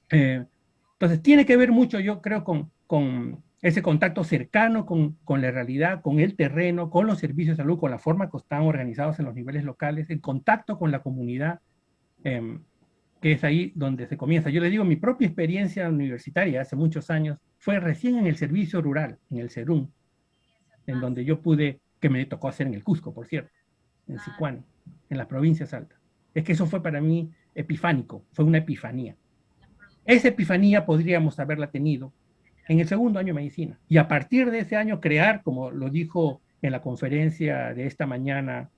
[SPEAKER 7] Entonces tiene que ver mucho, yo creo, con ese contacto cercano con la realidad, con el terreno, con los servicios de salud, con la forma que están organizados en los niveles locales, el contacto con la comunidad, que es ahí donde se comienza. Yo les digo, mi propia experiencia universitaria hace muchos años fue recién en el servicio rural, en el SERUM, en donde yo pude, que me tocó hacer en el Cusco, por cierto, en Sicuani, en las provincias altas. Es que eso fue para mí epifánico, fue una epifanía. Esa epifanía podríamos haberla tenido en el segundo año de medicina. Y a partir de ese año crear, como lo dijo en la conferencia de esta mañana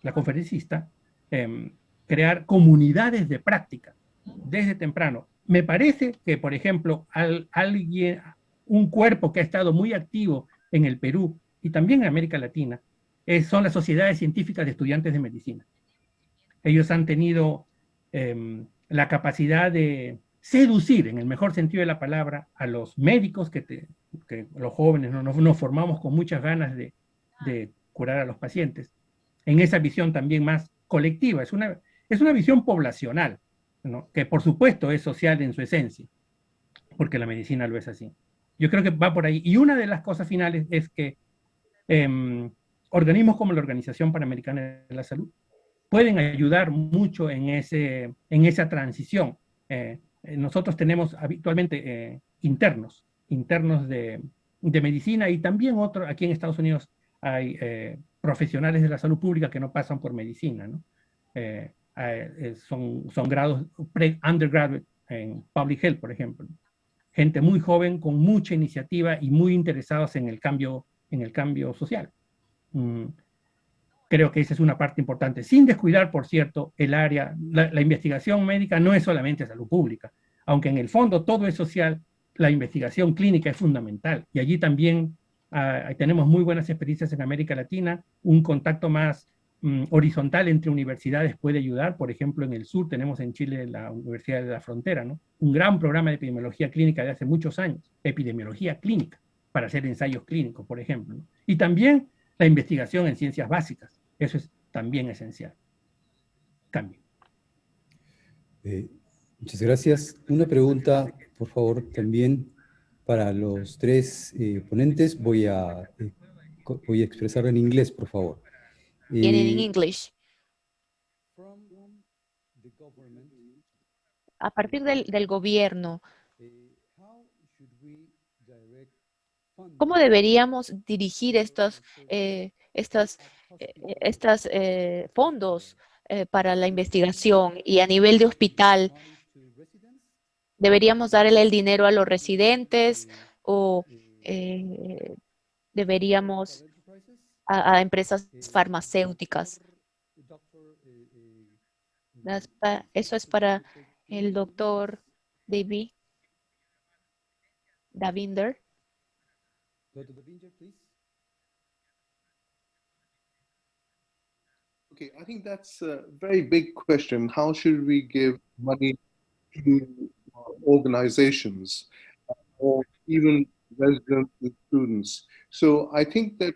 [SPEAKER 7] la conferencista, crear comunidades de práctica desde temprano. Me parece que, por ejemplo, un cuerpo que ha estado muy activo en el Perú y también en América Latina son las sociedades científicas de estudiantes de medicina. Ellos han tenido la capacidad de seducir, en el mejor sentido de la palabra, a los médicos, que los jóvenes nos formamos con muchas ganas de curar a los pacientes, en esa visión también más colectiva. Es una visión poblacional, ¿no? Que por supuesto es social en su esencia, porque la medicina lo es así. Yo creo que va por ahí. Y una de las cosas finales es que organismos como la Organización Panamericana de la Salud pueden ayudar mucho en esa transición. Nosotros tenemos habitualmente internos de medicina, y también aquí en Estados Unidos hay profesionales de la salud pública que no pasan por medicina, ¿no? Son grados undergraduate en public health, por ejemplo. Gente muy joven, con mucha iniciativa y muy interesados en el cambio social. Creo que esa es una parte importante, sin descuidar, por cierto, el área, la investigación médica no es solamente salud pública, aunque en el fondo todo es social. La investigación clínica es fundamental, y allí también tenemos muy buenas experiencias en América Latina. Un contacto más horizontal entre universidades puede ayudar. Por ejemplo, en el sur tenemos en Chile la Universidad de la Frontera, ¿no? Un gran programa de epidemiología clínica de hace muchos años, epidemiología clínica, para hacer ensayos clínicos, por ejemplo, ¿no? Y también la investigación en ciencias básicas. Eso es también esencial. Cambio.
[SPEAKER 2] Muchas gracias. Una pregunta, por favor, también para los tres ponentes. Voy a expresarlo en inglés, por favor.
[SPEAKER 5] In English. A partir del gobierno, ¿cómo deberíamos dirigir estos fondos para la investigación? Y a nivel de hospital, ¿deberíamos darle el dinero a los residentes o deberíamos a empresas farmacéuticas? Eso es para el doctor Davinder.
[SPEAKER 2] Dr. Davinder, please.
[SPEAKER 8] Okay, I think that's a very big question. How should we give money to organizations or even residents and students? So I think that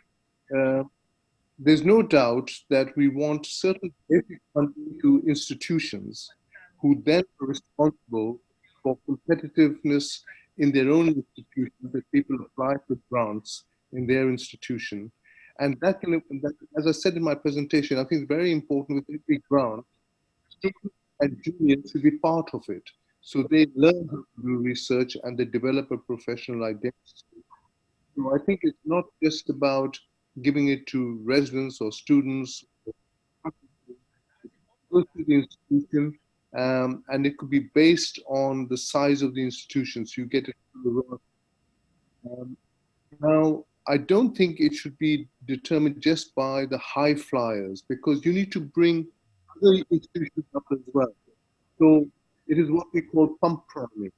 [SPEAKER 8] there's no doubt that we want certain basic funding to institutions who then are responsible for competitiveness in their own institution, that people apply for grants in their institution. And that can, as I said in my presentation, I think it's very important with every grant, students and juniors should be part of it. So they learn how to do research and they develop a professional identity. So I think it's not just about giving it to residents or students. It goes to the institution, and it could be based on the size of the institutions. You get it from the now, I don't think it should be determined just by the high flyers, because you need to bring other institutions up as well. So it is what we call pump priming.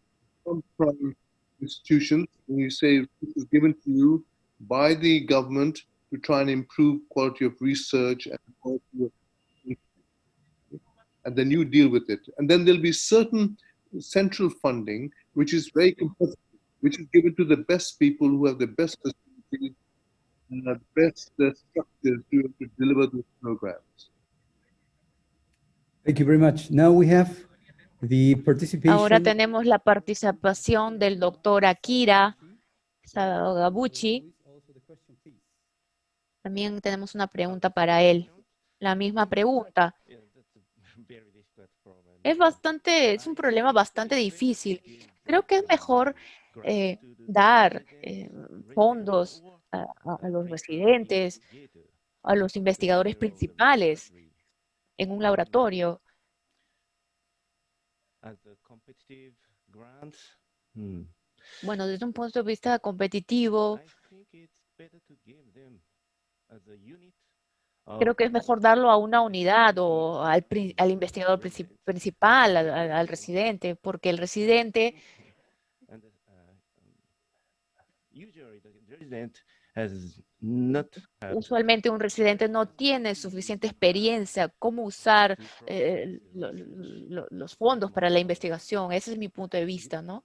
[SPEAKER 8] Pump priming institutions, and you say this is given to you by the government to try and improve quality of research and quality of, and then you deal with it. And then there'll be certain central funding, which is very competitive, which is given to the best people who have the best facilities and the best structures to deliver those programs.
[SPEAKER 2] Thank you very much. Now we have the participation.
[SPEAKER 5] Ahora tenemos la participación del doctor Akira Sadaguchi. También tenemos una pregunta para él. La misma pregunta. Es un problema bastante difícil. Creo que es mejor dar fondos a los residentes, a los investigadores principales en un laboratorio. Bueno, desde un punto de vista competitivo, creo que es mejor darlo a una unidad o al investigador principal, al residente, porque el residente usualmente un residente no tiene suficiente experiencia cómo usar los fondos para la investigación. Ese es mi punto de vista, ¿no?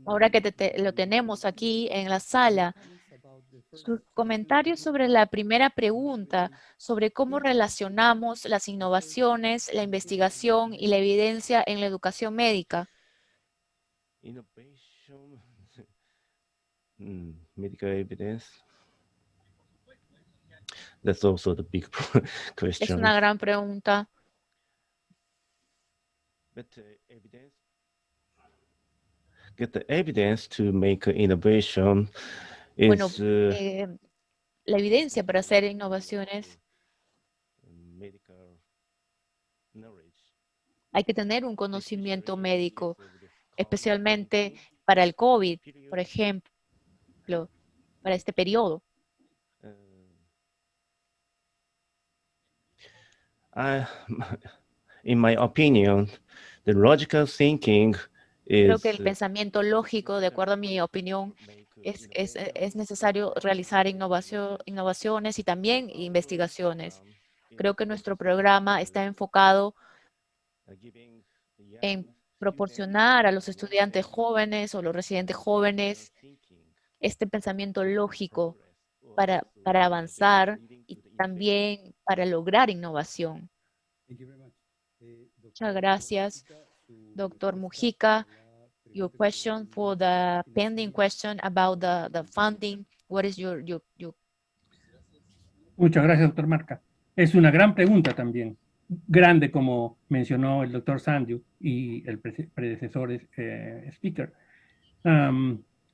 [SPEAKER 5] Ahora que lo tenemos aquí en la sala, sus comentarios sobre la primera pregunta, sobre cómo relacionamos las innovaciones, la investigación y la evidencia en la educación médica.
[SPEAKER 9] Medical evidence. That's also the big question.
[SPEAKER 5] Es una gran pregunta.
[SPEAKER 9] But get the evidence to make innovation is,
[SPEAKER 5] bueno, la evidencia para hacer innovaciones. Hay que tener un conocimiento médico, especialmente para el COVID, por ejemplo, para este periodo.
[SPEAKER 9] In my opinion, the logical thinking
[SPEAKER 5] Creo que el pensamiento lógico, de acuerdo a mi opinión, es necesario realizar innovaciones y también investigaciones. Creo que nuestro programa está enfocado en proporcionar a los estudiantes jóvenes o los residentes jóvenes este pensamiento lógico para avanzar y también para lograr innovación. Muchas gracias, Dr. Mujica. Your question for the pending question about the funding. What is your...
[SPEAKER 7] Muchas gracias, doctor Marca. Es una gran pregunta también, grande como mencionó el doctor Sandu y el predecesor speaker.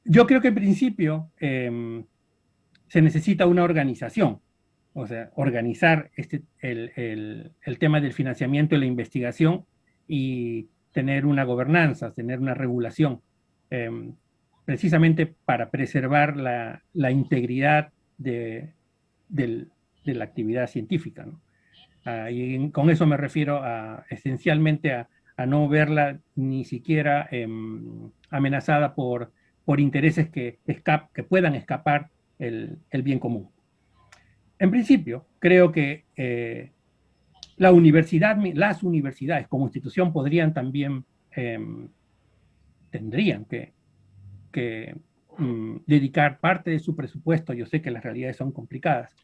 [SPEAKER 7] Yo creo que en principio se necesita una organización, o sea, organizar el tema del financiamiento y la investigación y tener una gobernanza, tener una regulación, precisamente para preservar la integridad de la actividad científica, ¿no? Y con eso me refiero esencialmente a no verla ni siquiera amenazada por intereses que puedan escapar el bien común. En principio, creo que las universidades como institución tendrían que dedicar parte de su presupuesto. Yo sé que las realidades son complicadas,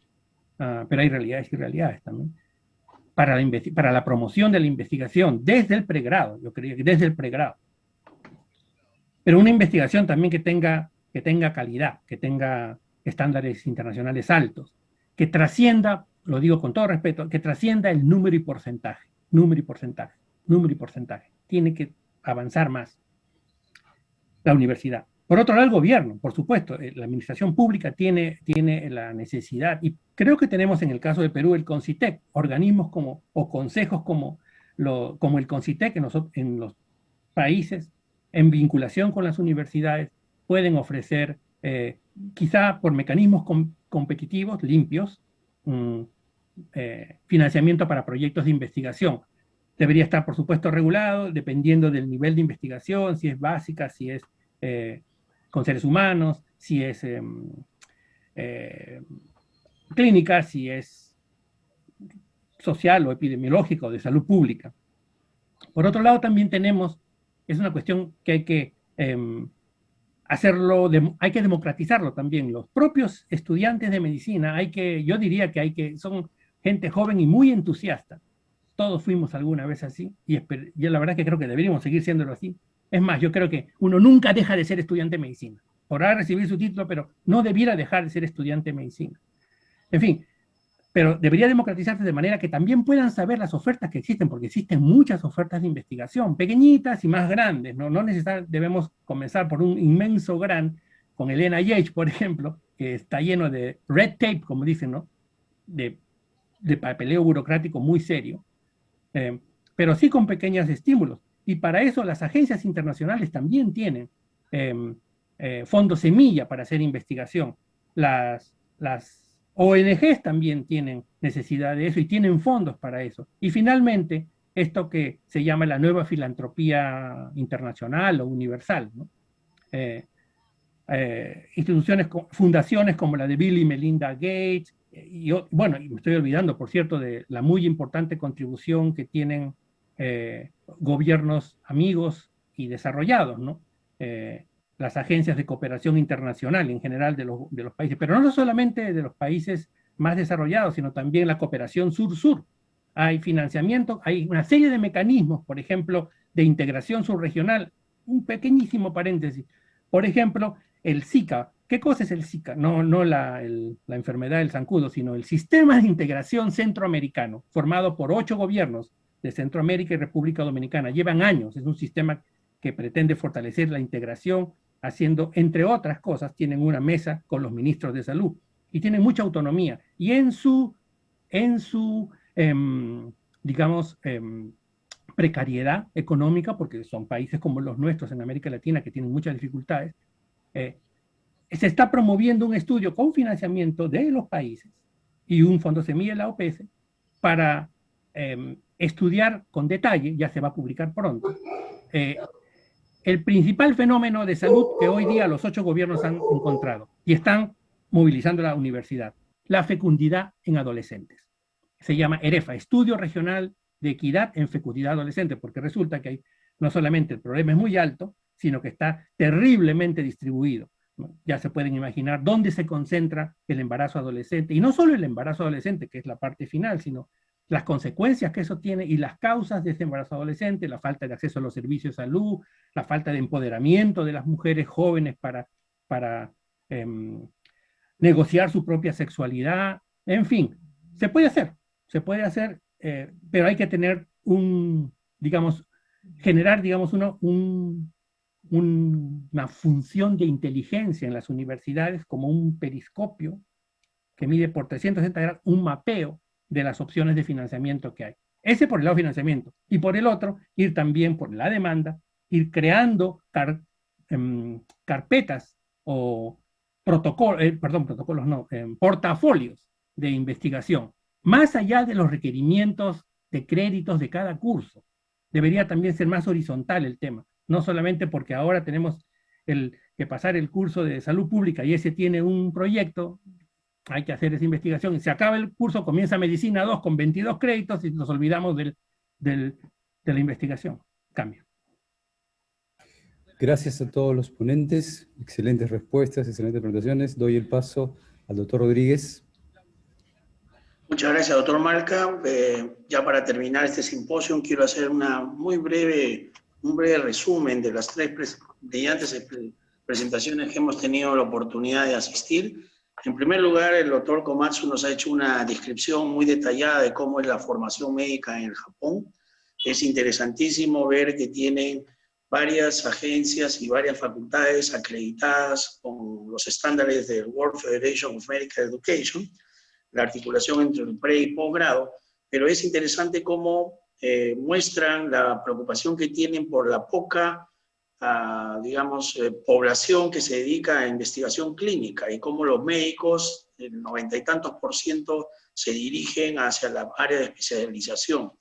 [SPEAKER 7] pero hay realidades y realidades también, para la promoción de la investigación desde el pregrado, yo creo que desde el pregrado. Pero una investigación también que tenga calidad, que tenga estándares internacionales altos, que trascienda, lo digo con todo respeto, que trascienda el número y porcentaje. Tiene que avanzar más la universidad. Por otro lado, el gobierno, por supuesto, la administración pública tiene la necesidad, y creo que tenemos en el caso de Perú el CONCITEC, organismos o consejos como el CONCITEC en los países, en vinculación con las universidades, pueden ofrecer, quizá por mecanismos competitivos, limpios, financiamiento para proyectos de investigación. Debería estar, por supuesto, regulado, dependiendo del nivel de investigación, si es básica, si es con seres humanos, si es clínica, si es social o epidemiológica o de salud pública. Por otro lado, también tenemos, es una cuestión que hay que hay que democratizarlo también. Los propios estudiantes de medicina, yo diría que son gente joven y muy entusiasta. Todos fuimos alguna vez así, y yo la verdad que creo que deberíamos seguir siéndolo así. Es más, yo creo que uno nunca deja de ser estudiante de medicina. Podrá recibir su título, pero no debiera dejar de ser estudiante de medicina. En fin, pero debería democratizarse de manera que también puedan saber las ofertas que existen, porque existen muchas ofertas de investigación, pequeñitas y más grandes, ¿no? No necesariamente debemos comenzar por un inmenso gran, con el NIH, por ejemplo, que está lleno de red tape, como dicen, ¿no? De papeleo burocrático muy serio, pero sí con pequeños estímulos. Y para eso las agencias internacionales también tienen fondos semilla para hacer investigación. Las ONGs también tienen necesidad de eso y tienen fondos para eso. Y finalmente, esto que se llama la nueva filantropía internacional o universal, ¿no? Fundaciones como la de Bill y Melinda Gates, y me estoy olvidando, por cierto, de la muy importante contribución que tienen gobiernos amigos y desarrollados, ¿no? Las agencias de cooperación internacional en general de los países, pero no solamente de los países más desarrollados, sino también la cooperación sur-sur. Hay financiamiento, hay una serie de mecanismos, por ejemplo, de integración subregional. Un pequeñísimo paréntesis. Por ejemplo, el Zika. ¿Qué cosa es el Zika? No la enfermedad del zancudo, sino el Sistema de Integración Centroamericano, formado por 8 gobiernos de Centroamérica y República Dominicana. Llevan años, es un sistema que pretende fortalecer la integración, haciendo, entre otras cosas, tienen una mesa con los ministros de salud y tienen mucha autonomía. Y en su precariedad económica, porque son países como los nuestros en América Latina que tienen muchas dificultades, se está promoviendo un estudio con financiamiento de los países y un fondo semilla de la OPS para estudiar con detalle, ya se va a publicar pronto, el principal fenómeno de salud que hoy día los 8 gobiernos han encontrado y están movilizando la universidad: la fecundidad en adolescentes. Se llama EREFA, Estudio Regional de Equidad en Fecundidad Adolescente, porque resulta que no solamente el problema es muy alto, sino que está terriblemente distribuido, ¿no? Ya se pueden imaginar dónde se concentra el embarazo adolescente, y no solo el embarazo adolescente, que es la parte final, sino las consecuencias que eso tiene y las causas de ese embarazo adolescente, la falta de acceso a los servicios de salud, la falta de empoderamiento de las mujeres jóvenes para negociar su propia sexualidad. En fin, se puede hacer, pero hay que tener generar una función de inteligencia en las universidades, como un periscopio que mide por 360 grados un mapeo de las opciones de financiamiento que hay. Ese por el lado de financiamiento. Y por el otro, ir también por la demanda, ir creando carpetas o portafolios de investigación, más allá de los requerimientos de créditos de cada curso. Debería también ser más horizontal el tema, no solamente porque ahora tenemos que pasar el curso de salud pública y ese tiene un proyecto. Hay que hacer esa investigación, y se acaba el curso, comienza Medicina 2 con 22 créditos y nos olvidamos de la investigación. Cambio.
[SPEAKER 2] Gracias a todos los ponentes, excelentes respuestas, excelentes presentaciones. Doy el paso al doctor Rodríguez.
[SPEAKER 3] Muchas gracias, doctor Malca. Ya para terminar este simposio, quiero hacer un breve resumen de las 3 brillantes presentaciones que hemos tenido la oportunidad de asistir. En primer lugar, el doctor Komatsu nos ha hecho una descripción muy detallada de cómo es la formación médica en el Japón. Es interesantísimo ver que tienen varias agencias y varias facultades acreditadas con los estándares del World Federation of Medical Education, la articulación entre el pre y posgrado, pero es interesante cómo muestran la preocupación que tienen por la poca población que se dedica a investigación clínica y cómo los médicos, el 90 y tantos % se dirigen hacia la área de especialización.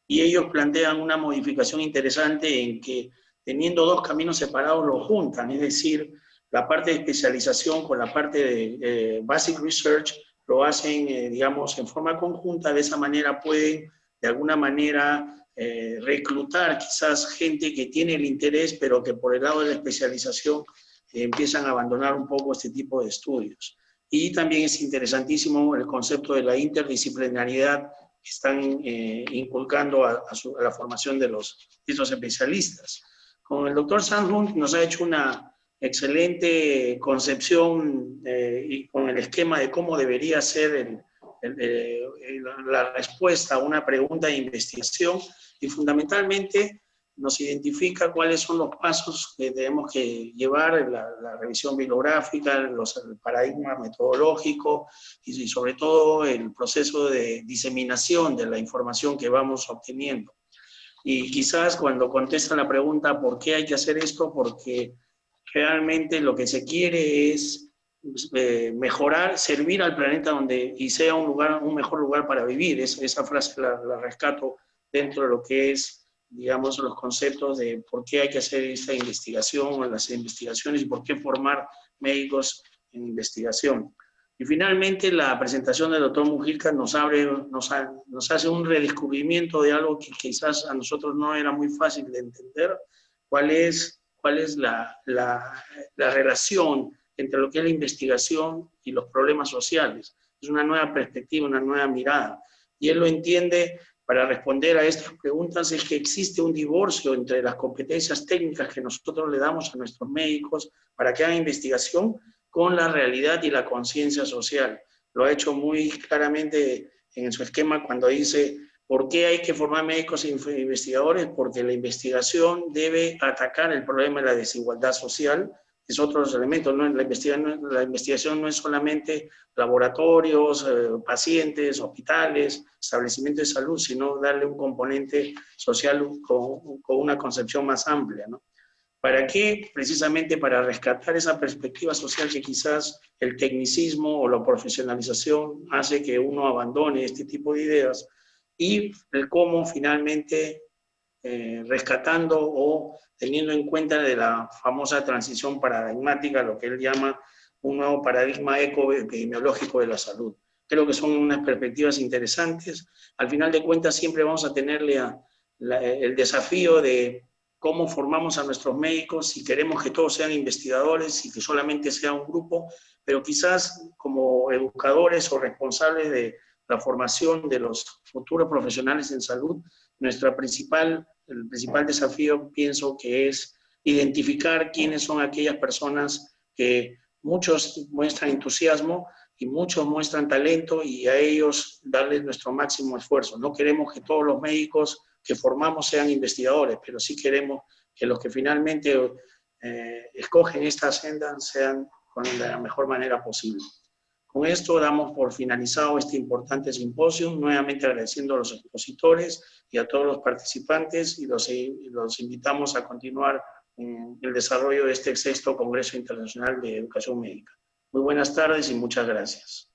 [SPEAKER 3] Y ellos plantean una modificación interesante en que, teniendo 2 caminos separados, los juntan, es decir, la parte de especialización con la parte de basic research lo hacen, en forma conjunta. De esa manera pueden, de alguna manera, reclutar quizás gente que tiene el interés, pero que por el lado de la especialización empiezan a abandonar un poco este tipo de estudios. Y también es interesantísimo el concepto de la interdisciplinariedad que están inculcando a la formación de estos especialistas. Con el doctor Sandlund nos ha hecho una excelente concepción y con el esquema de cómo debería ser la respuesta a una pregunta de investigación, y fundamentalmente nos identifica cuáles son los pasos que tenemos que llevar, la revisión bibliográfica, el paradigma metodológico y sobre todo el proceso de diseminación de la información que vamos obteniendo. Y quizás cuando contestan la pregunta ¿por qué hay que hacer esto? Porque realmente lo que se quiere es mejorar, servir al planeta y sea un mejor lugar para vivir. Esa frase la rescato dentro de lo que es, digamos, los conceptos de por qué hay que hacer esta investigación o las investigaciones y por qué formar médicos en investigación. Y finalmente la presentación del doctor Mujica nos hace un redescubrimiento de algo que quizás a nosotros no era muy fácil de entender, cuál es la relación entre lo que es la investigación y los problemas sociales. Es una nueva perspectiva, una nueva mirada. Y él lo entiende para responder a estas preguntas, es que existe un divorcio entre las competencias técnicas que nosotros le damos a nuestros médicos para que hagan investigación con la realidad y la conciencia social. Lo ha hecho muy claramente en su esquema cuando dice, ¿por qué hay que formar médicos e investigadores? Porque la investigación debe atacar el problema de la desigualdad social. Es otro elemento, ¿no? La investigación no es solamente laboratorios, pacientes, hospitales, establecimientos de salud, sino darle un componente social con una concepción más amplia, ¿no? ¿Para qué? Precisamente para rescatar esa perspectiva social que quizás el tecnicismo o la profesionalización hace que uno abandone este tipo de ideas, y el cómo finalmente rescatando o teniendo en cuenta de la famosa transición paradigmática, lo que él llama un nuevo paradigma ecoepidemiológico de la salud. Creo que son unas perspectivas interesantes. Al final de cuentas siempre vamos a tenerle el desafío de cómo formamos a nuestros médicos, si queremos que todos sean investigadores y que solamente sea un grupo, pero quizás como educadores o responsables de la formación de los futuros profesionales en salud, el principal desafío pienso que es identificar quiénes son aquellas personas que muchos muestran entusiasmo y muchos muestran talento, y a ellos darles nuestro máximo esfuerzo. No queremos que todos los médicos que formamos sean investigadores, pero sí queremos que los que finalmente escogen esta senda sean con la mejor manera posible. Con esto damos por finalizado este importante simposio, nuevamente agradeciendo a los expositores y a todos los participantes, y los invitamos a continuar en el desarrollo de este 6º Congreso Internacional de Educación Médica. Muy buenas tardes y muchas gracias.